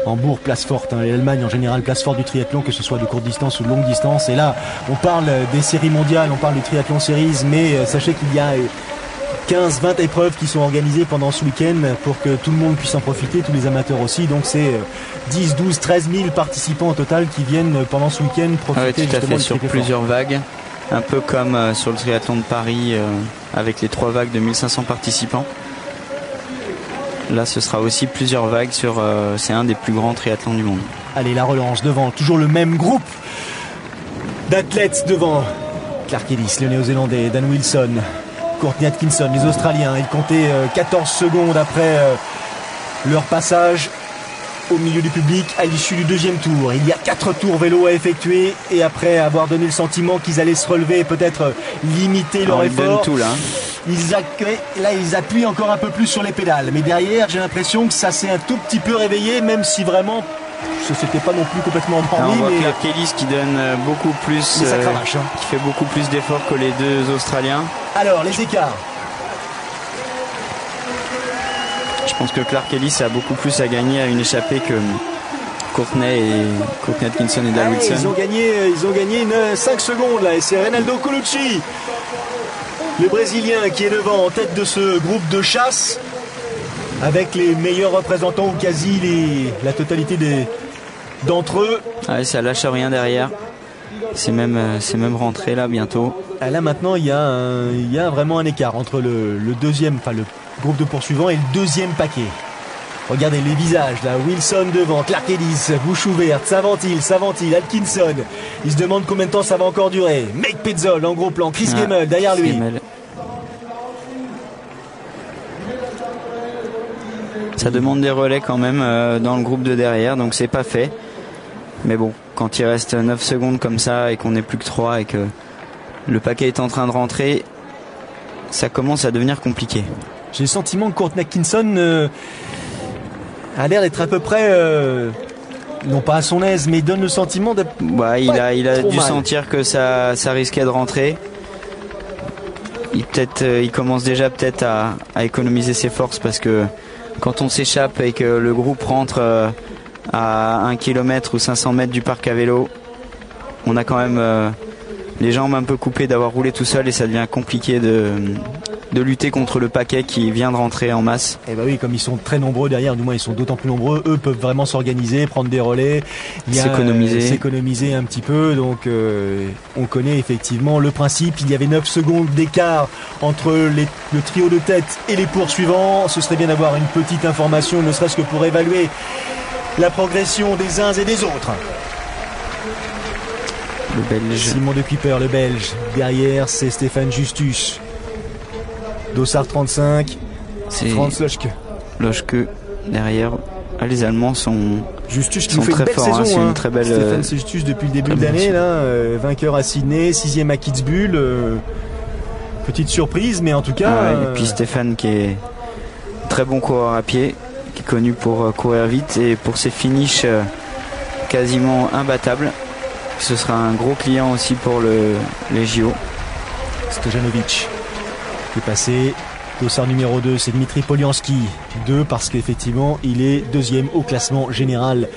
Hambourg, place forte, et l'Allemagne en général, place forte du triathlon, que ce soit de courte distance ou de longue distance. Et là, on parle des séries mondiales, on parle du triathlon series, mais sachez qu'il y a 15-20 épreuves qui sont organisées pendant ce week-end pour que tout le monde puisse en profiter, tous les amateurs aussi. Donc c'est 10, 12, 13 000 participants au total qui viennent pendant ce week-end profiter tout à fait, sur plusieurs vagues, un peu comme sur le triathlon de Paris avec les 3 vagues de 1500 participants. Là ce sera aussi plusieurs vagues c'est un des plus grands triathlons du monde. Allez, la relance devant, toujours le même groupe d'athlètes devant. Clark Ellis, le néo-zélandais, Dan Wilson, Courtney Atkinson, les Australiens. Ils comptaient 14 secondes après leur passage au milieu du public à l'issue du deuxième tour. Il y a 4 tours vélo à effectuer, et après avoir donné le sentiment qu'ils allaient se relever et peut-être limiter leur effort, tout, là. Ils appuient encore un peu plus sur les pédales. Mais derrière, j'ai l'impression que ça s'est un tout petit peu réveillé, même si vraiment c'était pas non plus complètement endormi. On voit Clark Ellis qui donne beaucoup plus, qui fait beaucoup plus d'efforts que les deux Australiens. Alors, les écarts. Je pense que Clark Ellis a beaucoup plus à gagner à une échappée que Courtney Atkinson et Dan Wilson. Ils ont gagné 5 secondes là, et c'est Reinaldo Colucci, le Brésilien, qui est devant en tête de ce groupe de chasse, avec les meilleurs représentants, ou quasi la totalité d'entre eux. Ça lâche rien derrière. C'est même rentré là bientôt. Là maintenant il y a vraiment un écart entre le deuxième, enfin le groupe de poursuivants, et le deuxième paquet. Regardez les visages là, Wilson devant, Clark Ellis, bouche ouverte, ça ventile, Atkinson. Il se demande combien de temps ça va encore durer. Mike Petzol en gros plan, Chris Gemmel derrière lui. Ça demande des relais quand même dans le groupe de derrière, donc c'est pas fait. Mais bon, quand il reste 9 secondes comme ça et qu'on n'est plus que 3 et que le paquet est en train de rentrer, ça commence à devenir compliqué. J'ai le sentiment que Courtney Atkinson a l'air d'être à peu près, non pas à son aise, mais il donne le sentiment de... il a dû sentir que ça risquait de rentrer. Il commence déjà peut-être à économiser ses forces, parce que quand on s'échappe et que le groupe rentre à 1 km ou 500 mètres du parc à vélo, on a quand même les jambes un peu coupées d'avoir roulé tout seul, et ça devient compliqué de lutter contre le paquet qui vient de rentrer en masse. Et bah oui, comme ils sont très nombreux derrière, du moins ils sont d'autant plus nombreux, eux peuvent vraiment s'organiser, prendre des relais, s'économiser un petit peu. Donc on connaît effectivement le principe. Il y avait 9 secondes d'écart entre le trio de tête et les poursuivants. Ce serait bien d'avoir une petite information, ne serait-ce que pour évaluer la progression des uns et des autres. Le Belge Simon de Kuiper, le Belge. Derrière, c'est Stéphane Justus. Dossard 35, c'est Franz Loschke derrière. Les Allemands sont Justus qui sont fait très une belle forts, saison. C'est une très belle. Stéphane Justus depuis le début de l'année, vainqueur à Sydney, 6e à Kitzbühel. Petite surprise, mais en tout cas. Et puis Stéphane qui est très bon coureur à pied, qui est connu pour courir vite et pour ses finishes quasiment imbattables. Ce sera un gros client aussi pour les JO. Stojanovic qui est passé. Dossard numéro 2, c'est Dmitri Polianski. 2 parce qu'effectivement, il est 2e au classement général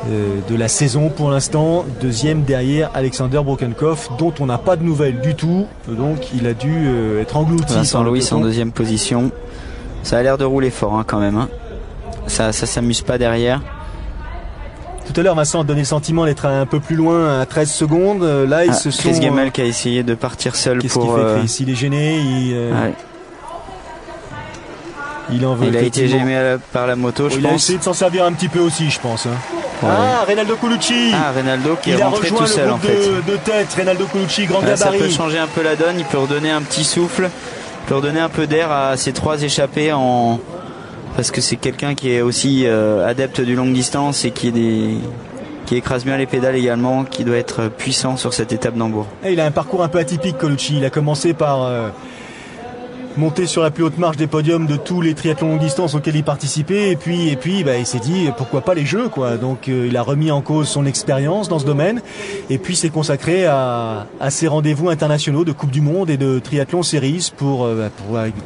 de la saison pour l'instant. 2e derrière Alexander Brokenkopf, dont on n'a pas de nouvelles du tout. Donc il a dû être englouti. Vincent Louis en 2e position. Ça a l'air de rouler fort quand même. Ça s'amuse pas derrière. Tout à l'heure, Vincent a donné le sentiment d'être un peu plus loin à 13 secondes. Là, ils se sont... Chris Gemmel qui a essayé de partir seul. Qu'est-ce qu'il fait, Chris ? Il est gêné. Il en veut. Il a été gêné par la moto, je pense. Il a essayé de s'en servir un petit peu aussi, je pense. Ouais. Ah, Reynaldo Colucci. Ah, Reynaldo qui est rentré tout seul en fait. De tête, Reynaldo Colucci, grand gabarit. Ça peut changer un peu la donne, il peut redonner un petit souffle, il peut redonner un peu d'air à ces 3 échappés parce que c'est quelqu'un qui est aussi adepte du longue distance et qui écrase bien les pédales également, qui doit être puissant sur cette étape d'Hambourg. Et il a un parcours un peu atypique, Colucci. Il a commencé par monter sur la plus haute marche des podiums de tous les triathlons longue distance auxquels il participait, et puis il s'est dit pourquoi pas les jeux, quoi. Donc il a remis en cause son expérience dans ce domaine, et puis s'est consacré à ses rendez-vous internationaux de Coupe du Monde et de triathlon series pour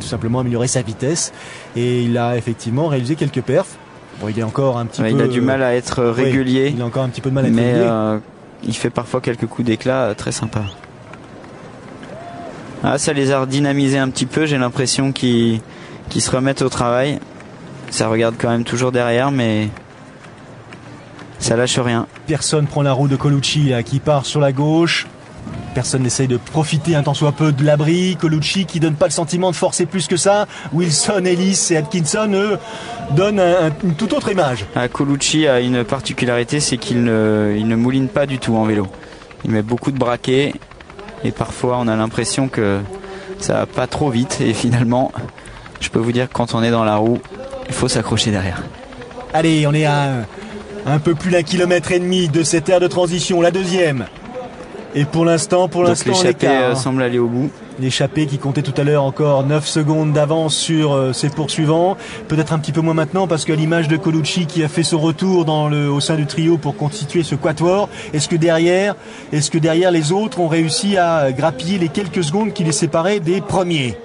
tout simplement améliorer sa vitesse, et il a effectivement réalisé quelques perfs. Bon, il est encore un petit peu. Il a du mal à être régulier. Oui, il a encore un petit peu de mal à être régulier. Mais il fait parfois quelques coups d'éclat très sympas. Ah, ça les a dynamisés un petit peu. J'ai l'impression qu'ils se remettent au travail. Ça regarde quand même toujours derrière, mais ça lâche rien. Personne prend la roue de Colucci qui part sur la gauche. Personne n'essaye de profiter un tant soit peu de l'abri. Colucci qui donne pas le sentiment de forcer plus que ça. Wilson, Ellis et Atkinson, eux, donnent une toute autre image. Colucci a une particularité, c'est qu'il ne mouline pas du tout en vélo. Il met beaucoup de braquets et parfois on a l'impression que ça va pas trop vite, et finalement je peux vous dire que quand on est dans la roue, il faut s'accrocher derrière. Allez, on est à un peu plus d'1,5 km de cette aire de transition, la deuxième. Et pour l'instant, l'échappée semble aller au bout. L'échappée qui comptait tout à l'heure encore 9 secondes d'avance sur ses poursuivants. Peut-être un petit peu moins maintenant, parce qu'à l'image de Colucci qui a fait son retour au sein du trio pour constituer ce quatuor, est-ce que derrière les autres ont réussi à grappiller les quelques secondes qui les séparaient des premiers?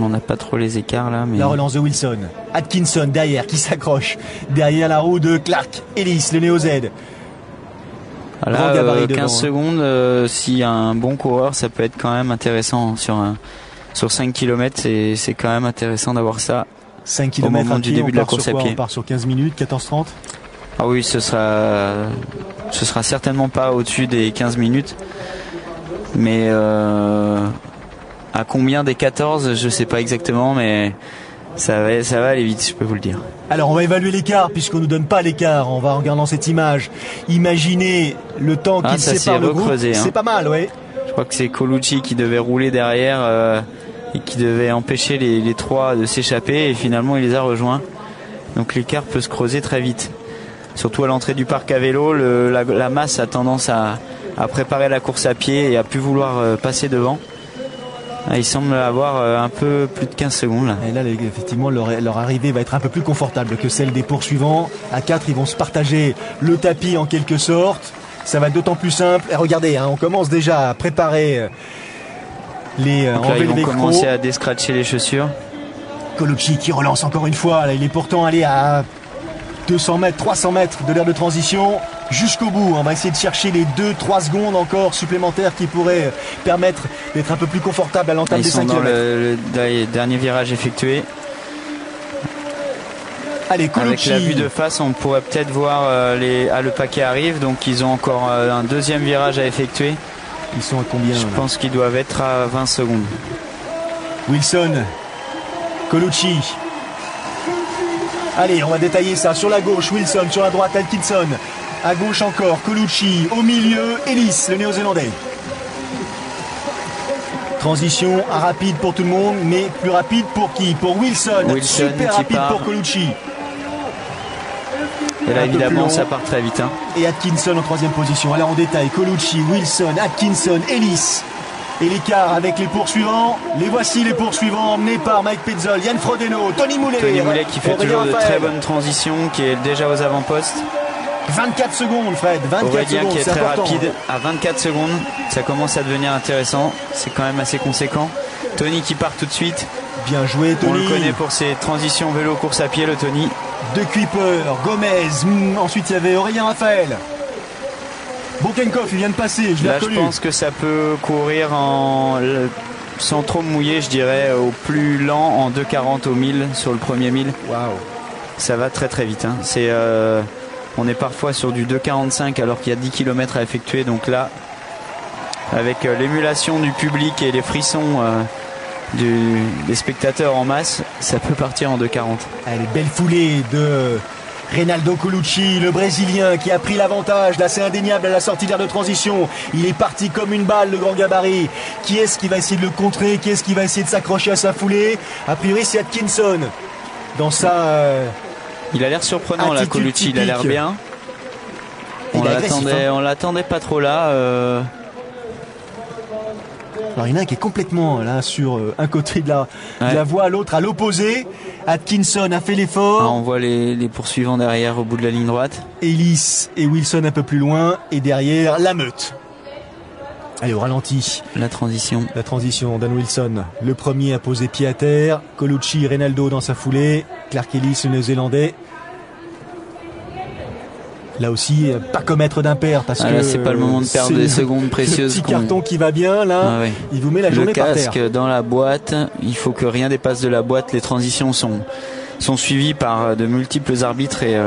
On n'a pas trop les écarts là, mais... La relance de Wilson. Atkinson derrière qui s'accroche. Derrière la roue de Clark. Ellis, le Néo Z. Là, 15 secondes, s'il y a un bon coureur, ça peut être quand même intéressant sur 5 km, et c'est quand même intéressant d'avoir ça 5 km au moment du début de la course à pied. On part sur 15 minutes, 14-30. Ah oui, ce sera certainement pas au-dessus des 15 minutes, mais à combien des 14, je sais pas exactement, mais ça va aller vite, je peux vous le dire. Alors on va évaluer l'écart, puisqu'on nous donne pas l'écart. On va en regardant cette image. Imaginez le temps qu'il sépare le groupe. C'est pas mal, ouais. Je crois que c'est Colucci qui devait rouler derrière et qui devait empêcher les 3 de s'échapper, et finalement il les a rejoints. Donc l'écart peut se creuser très vite. Surtout à l'entrée du parc à vélo, la masse a tendance à préparer la course à pied et à plus vouloir passer devant. Il semble avoir un peu plus de 15 secondes là. Et là, effectivement, leur arrivée va être un peu plus confortable que celle des poursuivants. À 4, ils vont se partager le tapis en quelque sorte. Ça va être d'autant plus simple. Et regardez, on commence déjà à préparer ils vont commencer à descratcher les chaussures. Colucci qui relance encore une fois. Là, il est pourtant allé à 200 mètres, 300 mètres de l'aire de transition. Jusqu'au bout, on va essayer de chercher les 2-3 secondes encore supplémentaires qui pourraient permettre d'être un peu plus confortable à l'entame des 5 km. Le dernier virage effectué. Allez, Colucci. Avec la vue de face, on pourrait peut-être voir le paquet arrive, donc ils ont encore un deuxième virage à effectuer. Ils sont à combien? Je pense qu'ils doivent être à 20 secondes. Wilson, Colucci. Allez, on va détailler ça. Sur la gauche, Wilson. Sur la droite, Atkinson. À gauche encore, Colucci. Au milieu, Ellis, le Néo-Zélandais. Transition rapide pour tout le monde, mais plus rapide pour qui? Pour Wilson. Super rapide pour Colucci. Et là, évidemment, ça part très vite. Et Atkinson en 3e position. Alors, on détaille Colucci, Wilson, Atkinson, Ellis. Et l'écart avec les poursuivants. Les voici les poursuivants, emmenés par Mike Petzol, Yann Frodeno, Tony Moulet. Tony Moulet qui fait toujours de très bonnes transitions, qui est déjà aux avant-postes. 24 secondes, Fred. 24 secondes, qui est très important. rapide. À 24 secondes, ça commence à devenir intéressant. C'est quand même assez conséquent. Tony qui part tout de suite. Bien joué, Tony. On le connaît pour ses transitions vélo course à pied, le Tony. De Kuiper, Gomez. Ensuite, il y avait Aurélien Raphaël. Bokenkov, il vient de passer. Je pense que ça peut courir sans trop mouiller, je dirais, au plus lent, en 2,40 au 1000 sur le premier 1000. Waouh. Ça va très très vite. On est parfois sur du 2,45 alors qu'il y a 10 km à effectuer. Donc là, avec l'émulation du public et les frissons des spectateurs en masse, ça peut partir en 2,40. Allez, belle foulée de Reinaldo Colucci, le Brésilien qui a pris l'avantage, là c'est indéniable à la sortie d'air de transition. Il est parti comme une balle, le grand gabarit. Qui est-ce qui va essayer de le contrer? Qui est-ce qui va essayer de s'accrocher à sa foulée? A priori c'est Atkinson. Dans sa... il a l'air surprenant là, Colucci, typique. Il a l'air bien. On l'attendait pas trop là. Alors il y en a un qui est complètement là sur un côté de la voie, l'autre à l'opposé. Atkinson a fait l'effort. On voit les poursuivants derrière au bout de la ligne droite. Ellis et Wilson un peu plus loin et derrière la meute. Allez, au ralenti. La transition. Dan Wilson, le premier à poser pied à terre. Colucci, Reinaldo dans sa foulée. Clark Ellis, le Néo-Zélandais. Là aussi, pas commettre d'impair parce que c'est pas le moment de perdre des secondes précieuses. Le petit carton qui va bien là, il vous met la journée par terre. Le casque dans la boîte, il faut que rien dépasse de la boîte. Les transitions sont suivies par de multiples arbitres et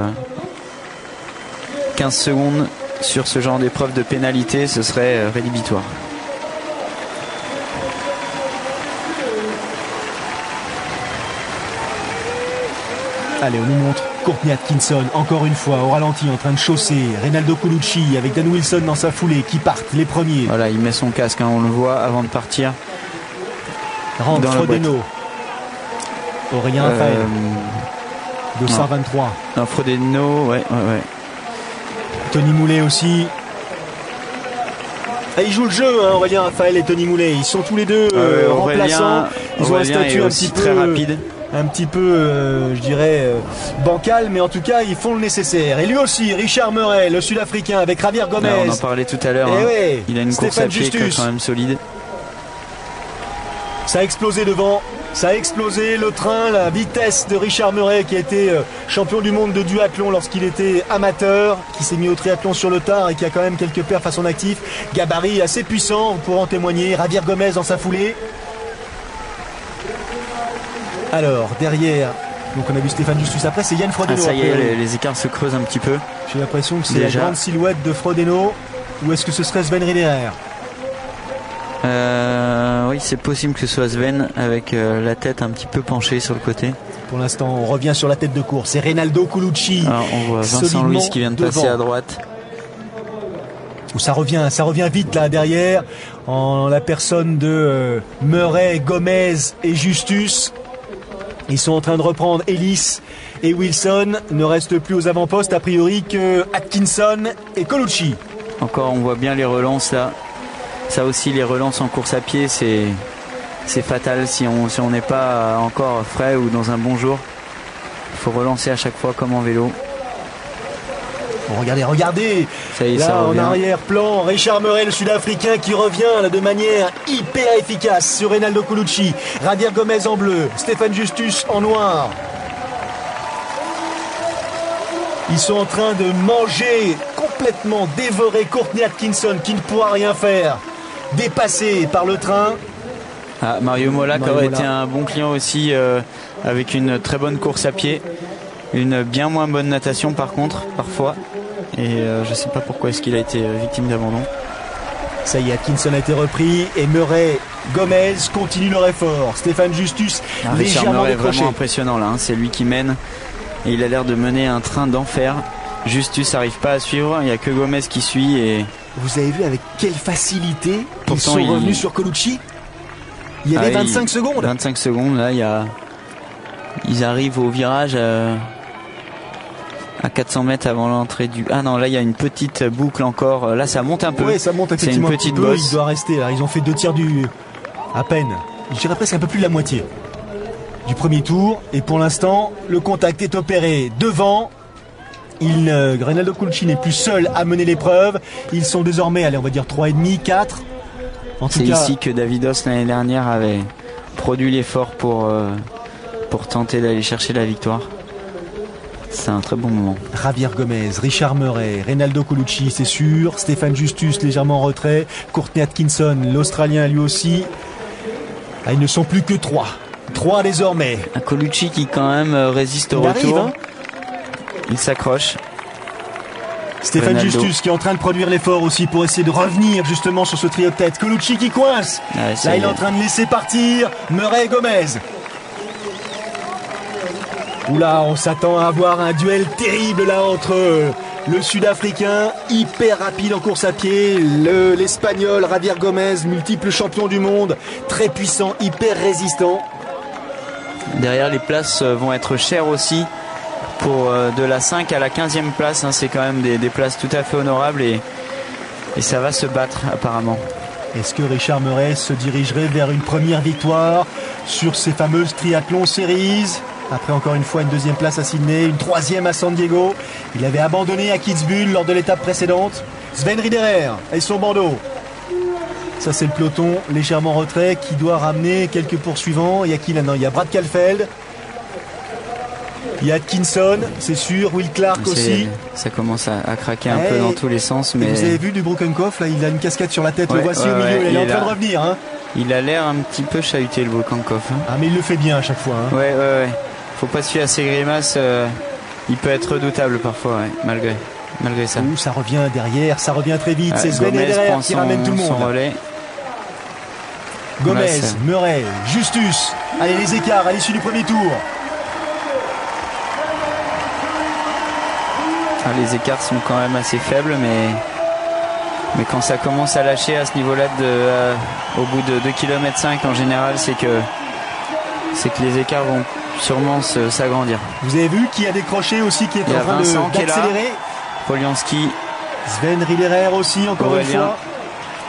15 secondes sur ce genre d'épreuve de pénalité, ce serait rédhibitoire. Allez, on nous montre Courtney Atkinson, encore une fois, au ralenti, en train de chausser. Reinaldo Colucci avec Dan Wilson dans sa foulée, qui partent les premiers. Voilà, il met son casque, on le voit avant de partir. Rentre Frodeno. Aurélien Raphaël. 223. Non, Frodeno, ouais. Tony Moulet aussi. Ah, ils jouent le jeu, hein, Aurélien Raphaël et Tony Moulet. Ils sont tous les deux remplaçants. Ils ont un statut un petit peu très rapide. Un petit peu, je dirais, bancal, mais en tout cas, ils font le nécessaire. Et lui aussi, Richard Murray, le Sud-Africain, avec Javier Gomez. On en parlait tout à l'heure. Il a une course à pied quand même solide. Ça a explosé devant. Ça a explosé le train, la vitesse de Richard Murray qui a été champion du monde de duathlon lorsqu'il était amateur, qui s'est mis au triathlon sur le tard et qui a quand même quelques perfs à son actif. Gabarit assez puissant, pour en témoigner. Javier Gomez dans sa foulée. Alors, derrière, donc on a vu Stéphane Justus après, c'est Yann Frodeno. Ça y est, les écarts se creusent un petit peu. J'ai l'impression que c'est la grande silhouette de Frodeno. Ou est-ce que ce serait Sven Riederer? Oui, c'est possible que ce soit Sven avec la tête un petit peu penchée sur le côté. Pour l'instant, on revient sur la tête de course. C'est Reinaldo Colucci. Alors, on voit Vincent Louis qui vient de passer à droite. Ça revient vite là derrière, en la personne de Murray, Gomez et Justus. Ils sont en train de reprendre Ellis et Wilson. Ne reste plus aux avant-postes a priori que Atkinson et Colucci. Encore, on voit bien les relances là. Ça aussi, les relances en course à pied, c'est fatal si on n'est pas encore frais ou dans un bon jour. Il faut relancer à chaque fois comme en vélo. Bon, regardez. Ça y est, là en arrière-plan, Richard Murray, le Sud-Africain, qui revient là, de manière hyper efficace sur Reinaldo Colucci. Javier Gomez en bleu, Stéphane Justus en noir. Ils sont en train de manger, complètement dévorer Courtney Atkinson, qui ne pourra rien faire. Dépassé par le train. Mario Mola aurait été un bon client aussi, avec une très bonne course à pied. Une bien moins bonne natation par contre, parfois. Et je ne sais pas pourquoi est-ce qu'il a été victime d'abandon. Ça y est, Atkinson a été repris et Murray, Gomez continue leur effort. Stéphane Justus légèrement décroché. Vraiment impressionnant là, hein. C'est lui qui mène et il a l'air de mener un train d'enfer. Justus n'arrive pas à suivre, il n'y a que Gomez qui suit. Et vous avez vu avec quelle facilité ils sont revenus sur Colucci. Il y avait 25 secondes. 25 secondes, là, ils arrivent au virage à 400 mètres avant l'entrée du... Ah non, là il y a une petite boucle encore. Là ça monte un peu. Oui, ça monte effectivement une petite un petit peu. bosse. Il doit rester là. Ils ont fait 2 tiers à peine. Je dirais presque un peu plus de la moitié du premier tour. Et pour l'instant, le contact est opéré devant. Reinaldo Colucci n'est plus seul à mener l'épreuve. Ils sont désormais, allez, on va dire 3,5, 4. C'est ici que Davidos l'année dernière avait produit l'effort pour tenter d'aller chercher la victoire. C'est un très bon moment. Javier Gomez, Richard Murray, Reinaldo Colucci, c'est sûr. Stéphane Justus légèrement en retrait. Courtney Atkinson, l'Australien lui aussi. Ils ne sont plus que 3. 3 désormais. Un Colucci qui quand même résiste au retour. Arrive, hein. Il s'accroche. Stéphane Ronaldo. Justus qui est en train de produire l'effort aussi pour essayer de revenir justement sur ce trio de tête. Colucci qui coince. Ouais, Là, il est en train de laisser partir Murray et Gomez. Oula, on s'attend à avoir un duel terrible là entre le Sud-Africain, hyper rapide en course à pied, l'Espagnol Javier Gomez, multiple champion du monde, très puissant, hyper résistant. Derrière, les places vont être chères aussi. Pour de la 5 à la 15e place, hein, c'est quand même des places tout à fait honorables et ça va se battre apparemment. Est-ce que Richard Murray se dirigerait vers une première victoire sur ces fameuses triathlon series? Après encore une fois une deuxième place à Sydney, une troisième à San Diego. Il avait abandonné à Kitzbühel lors de l'étape précédente. Sven Riederer et son bandeau. Ça c'est le peloton légèrement en retrait qui doit ramener quelques poursuivants. Il y a qui là-dedans? Il y a Brad Kalfeld. Il y a Atkinson, c'est sûr. Will Clark aussi. Ça commence à craquer un peu dans tous les sens. Mais vous avez vu du Brokenkopf, là, il a une casquette sur la tête. Ouais, le voici au milieu. Il est en train de revenir. Hein. Il a l'air un petit peu chahuté, le Brokenkopf. Hein. Ah, mais il le fait bien à chaque fois. Hein. Ouais. Faut pas se fier à ses grimaces. Il peut être redoutable parfois, malgré ça. Ouh, ça revient derrière, ça revient très vite. C'est Sven Riederer qui ramène tout le monde. Son relais. Gomez, Murray, Justus. Allez, les écarts à l'issue du premier tour. Les écarts sont quand même assez faibles, mais quand ça commence à lâcher à ce niveau-là, au bout de 2,5 km en général, c'est que les écarts vont sûrement s'agrandir. Vous avez vu qui a décroché aussi, qui est en train d'accélérer? Polianski. Sven Riederer aussi, encore Aurélien. une fois.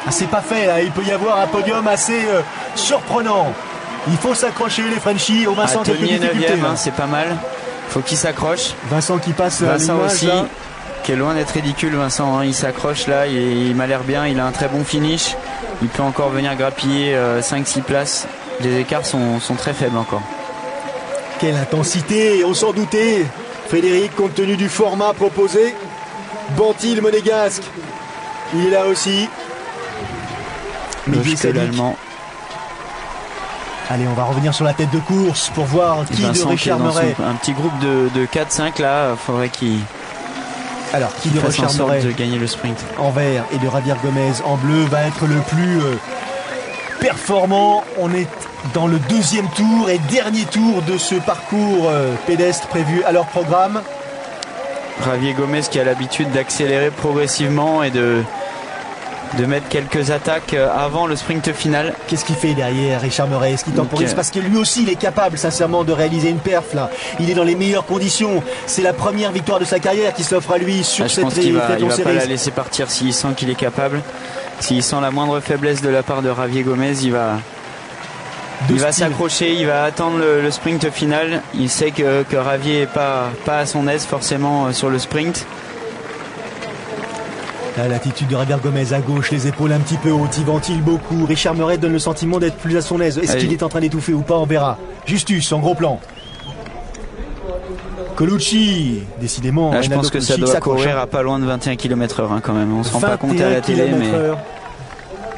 Ah, c'est pas fait, là. Il peut y avoir un podium assez surprenant. Il faut s'accrocher, les Frenchies. Au Vincent, quelques Tony est difficultés. 9e, c'est pas mal. Faut qu'il s'accroche. Vincent qui passe Vincent l'image, aussi, là. qui est loin d'être ridicule. Vincent, il s'accroche là, il m'a l'air bien, il a un très bon finish. Il peut encore venir grappiller 5-6 places. Les écarts sont très faibles encore. Quelle intensité, on s'en doutait. Frédéric, compte tenu du format proposé. Bantil, monégasque, il est là aussi. L'Allemand. Allez, on va revenir sur la tête de course pour voir qui de Richard Murray. Un petit groupe de 4-5 là, il faudrait qu'il de Richard Murray de gagner le sprint. En vert et de Javier Gomez en bleu va être le plus performant. On est dans le deuxième tour et dernier tour de ce parcours pédestre prévu à leur programme. Javier Gomez qui a l'habitude d'accélérer progressivement et de mettre quelques attaques avant le sprint final. Qu'est-ce qu'il fait derrière Richard Murray? Est-ce qu'il temporise? Parce que lui aussi il est capable sincèrement de réaliser une perf là. Il est dans les meilleures conditions. C'est la première victoire de sa carrière qui s'offre à lui sur cette triathlon series. Il va pas la laisser partir s'il sent qu'il est capable. S'il sent la moindre faiblesse de la part de Javier Gomez, il va s'accrocher, il va attendre le sprint final. Il sait que Javier n'est pas à son aise forcément sur le sprint. Là, l'attitude de Javier Gomez à gauche, les épaules un petit peu hautes, il ventile beaucoup. Richard Murray donne le sentiment d'être plus à son aise. Est-ce qu'il est en train d'étouffer ou pas? On verra. Justus en gros plan. Colucci, décidément. Là, je pense que ça doit courir à pas loin de 21 km/h quand même. On se rend pas compte à la télé, mais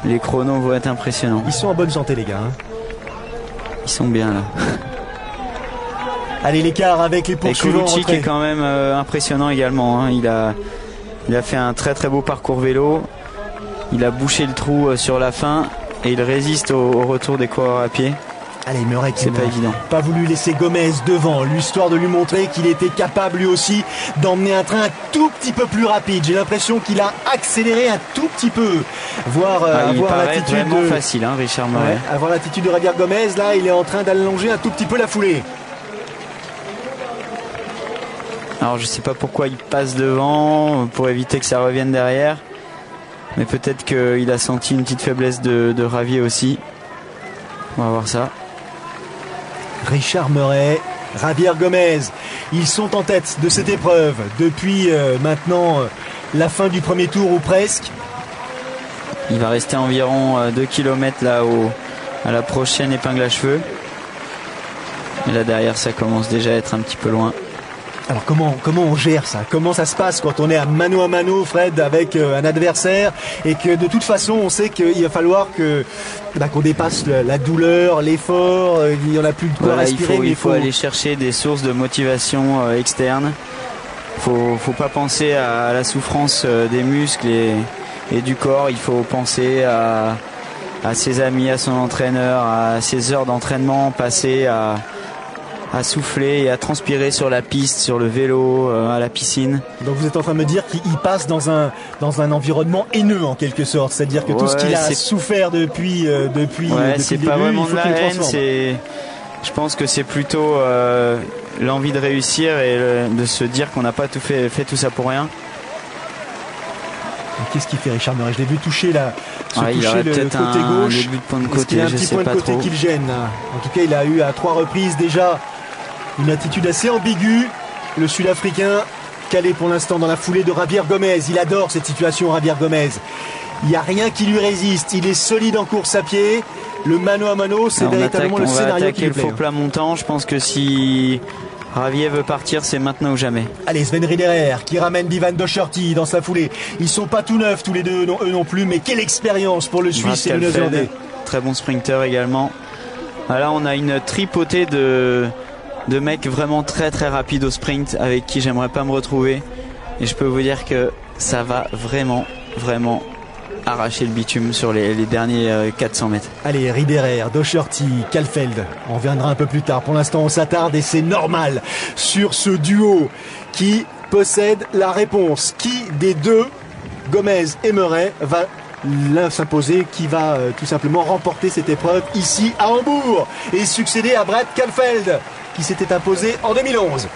les chronos vont être impressionnants. Ils sont en bonne santé les gars. Ils sont bien là. Allez, l'écart avec les poursuivants. Et Colucci qui est quand même impressionnant également. Hein. Il a fait un très très beau parcours vélo. Il a bouché le trou sur la fin et il résiste au retour des coureurs à pied. Allez, Murray qui c'est pas évident. Pas voulu laisser Gomez devant, l'histoire de lui montrer qu'il était capable lui aussi d'emmener un train un tout petit peu plus rapide. J'ai l'impression qu'il a accéléré un tout petit peu. Il paraît vraiment facile, hein, Richard Murray. Ouais, avoir l'attitude de Javier Gomez, là, il est en train d'allonger un tout petit peu la foulée. Alors je sais pas pourquoi il passe devant pour éviter que ça revienne derrière, mais peut-être qu'il a senti une petite faiblesse de Javier aussi. On va voir ça. Richard Murray, Javier Gomez, ils sont en tête de cette épreuve depuis maintenant la fin du premier tour ou presque. Il va rester environ 2 km là à la prochaine épingle à cheveux. Et là derrière ça commence déjà à être un petit peu loin. Alors comment on gère ça? Comment ça se passe quand on est à mano, Fred, avec un adversaire et que de toute façon on sait qu'il va falloir qu'on dépasse la douleur, l'effort, il n'y en a plus de quoi respirer. Il faut aller chercher des sources de motivation externes. faut pas penser à la souffrance des muscles et du corps. Il faut penser à ses amis, à son entraîneur, à ses heures d'entraînement passées à souffler et à transpirer sur la piste, sur le vélo, à la piscine. Donc vous êtes en train de me dire qu'il passe dans un environnement haineux en quelque sorte, c'est-à-dire que tout ce qu'il a souffert depuis c'est pas vraiment de la haine, je pense que c'est plutôt l'envie de réussir et de se dire qu'on n'a pas fait tout ça pour rien. Qu'est-ce qu'il fait Richard Murray? Je l'ai vu toucher le côté gauche. Un début de point de côté, il y a un petit point de côté qui le gêne. En tout cas, il a eu à 3 reprises déjà une attitude assez ambiguë. Le Sud-Africain calé pour l'instant dans la foulée de Javier Gomez. Il adore cette situation, Javier Gomez. Il n'y a rien qui lui résiste. Il est solide en course à pied. Le mano à mano, c'est véritablement le scénario qui lui plaît. Le faux plat montant. Je pense que si Javier veut partir, c'est maintenant ou jamais. Allez, Sven Riederer qui ramène Bivan Docherty dans sa foulée. Ils sont pas tout neufs tous les deux, eux non plus, mais quelle expérience pour le Suisse et le Néo-Zélandais. Très bon sprinter également. Là, on a une tripotée de mecs vraiment très très rapides au sprint avec qui j'aimerais pas me retrouver. Et je peux vous dire que ça va vraiment arracher le bitume sur les derniers 400 mètres. Allez, Riederer, Docherty, Caulfield, on viendra un peu plus tard. Pour l'instant, on s'attarde et c'est normal sur ce duo qui possède la réponse. Qui des deux, Gomez et Murray, va s'imposer, qui va tout simplement remporter cette épreuve ici à Hambourg et succéder à Brad Caulfield qui s'était imposé en 2011.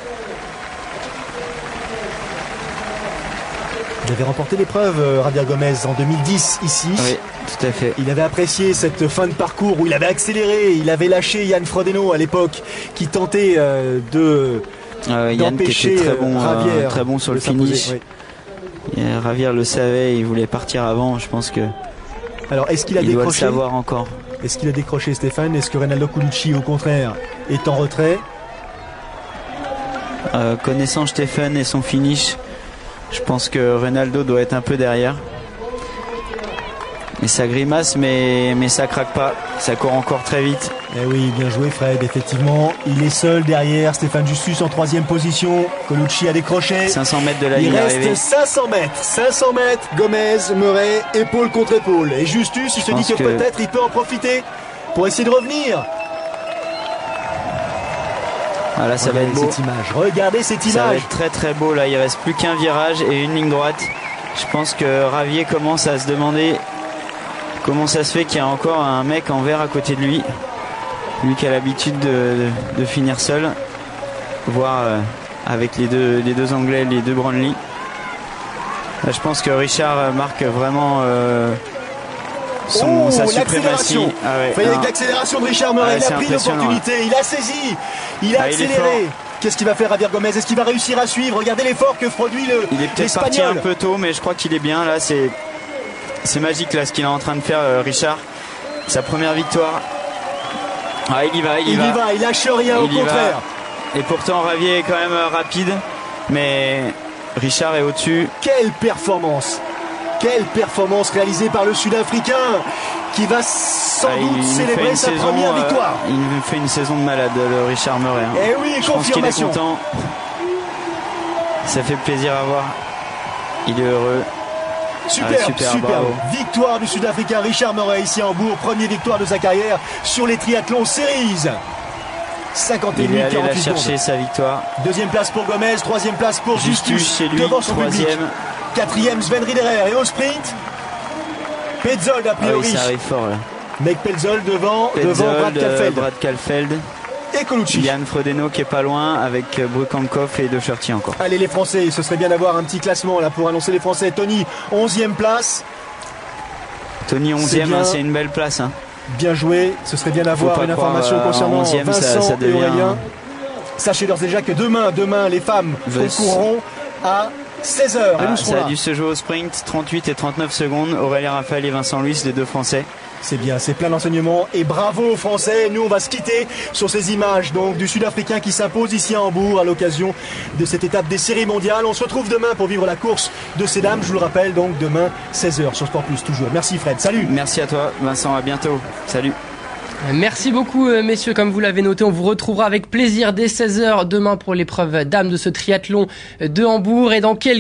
Il avait remporté l'épreuve, Javier Gomez, en 2010 ici. Oui, tout à fait. Il avait apprécié cette fin de parcours où il avait accéléré. Il avait lâché Yann Frodeno à l'époque qui tentait Yann qui était Javier, très bon sur le finish. Oui. Javier le savait, il voulait partir avant. Je pense que. Alors, est-ce qu'il a décroché? Il doit le savoir encore. Est-ce qu'il a décroché, Stéphane? Est-ce que Ronaldo Colucci, au contraire, est en retrait? Connaissant Stéphane et son finish, je pense que Ronaldo doit être un peu derrière. Et ça grimace, mais ça craque pas. Ça court encore très vite. Eh oui, bien joué Fred, effectivement. Il est seul derrière. Stéphane Justus en 3e position. Colucci a décroché. 500 mètres de la ligne d'arrivée. Il reste 500 mètres. 500 mètres. Gomez, Murray, épaule contre épaule. Et Justus, il se dit que peut-être il peut en profiter pour essayer de revenir. Voilà, ça va être beau. Cette image. Regardez cette image. Ça va être très très beau là. Il reste plus qu'un virage et une ligne droite. Je pense que Javier commence à se demander comment ça se fait qu'il y a encore un mec en vert à côté de lui. Lui qui a l'habitude de finir seul, voire avec les deux Anglais, les deux Brownlee. Là, je pense que Richard marque vraiment sa suprématie. Ah ouais, avec l'accélération de Richard Murray, il a pris l'opportunité, il a saisi, il a accéléré. Qu'est-ce qu'il va faire Javier Gomez? Est-ce qu'il va réussir à suivre? Regardez l'effort que produit l'Espagnol. Il est peut-être parti un peu tôt, mais je crois qu'il est bien. Là, c'est magique là ce qu'il est en train de faire, Richard. Sa première victoire. Ah, il y va, il lâche rien, au contraire. Et pourtant Javier est quand même rapide, mais Richard est au-dessus. Quelle performance réalisée par le Sud-Africain qui va sans doute célébrer sa première victoire. Il fait une saison de malade, le Richard Murray. Eh oui, je pense qu'il est content. Ça fait plaisir à voir. Il est heureux. Superbe. Victoire du Sud-Africain Richard Murray ici à Hambourg. Première victoire de sa carrière sur les triathlons Series. 51 minutes 48 secondes. Il est allé chercher sa victoire. 2e place pour Gomez, 3e place pour Justus chez lui, devant son 3e. public. 4e Sven Riederer et au sprint Petzold a priori. Ça arrive fort là. Mec Petzold devant Brad Caulfield. Et Colucci. Yann Frodeno qui est pas loin avec Brukankov et Docherty encore. Allez les Français, ce serait bien d'avoir un petit classement là pour annoncer les Français. Tony, 11e place. Tony 11e, c'est une belle place. Hein. Bien joué, ce serait bien d'avoir une information concernant 11e, Vincent ça devient... et Aurélien. Sachez d'ores et déjà que demain les femmes courront à 16h. Ça a dû se jouer au sprint, 38 et 39 secondes. Aurélien Raphaël et Vincent Luis, les deux Français. C'est bien, c'est plein d'enseignements et bravo aux Français. Nous on va se quitter sur ces images donc du Sud-Africain qui s'impose ici à Hambourg à l'occasion de cette étape des séries mondiales. On se retrouve demain pour vivre la course de ces dames, je vous le rappelle, donc demain 16h sur Sport Plus toujours. Merci Fred, salut. Merci à toi Vincent, à bientôt, salut. Merci beaucoup messieurs, comme vous l'avez noté, on vous retrouvera avec plaisir dès 16h demain pour l'épreuve dames de ce triathlon de Hambourg et dans quelques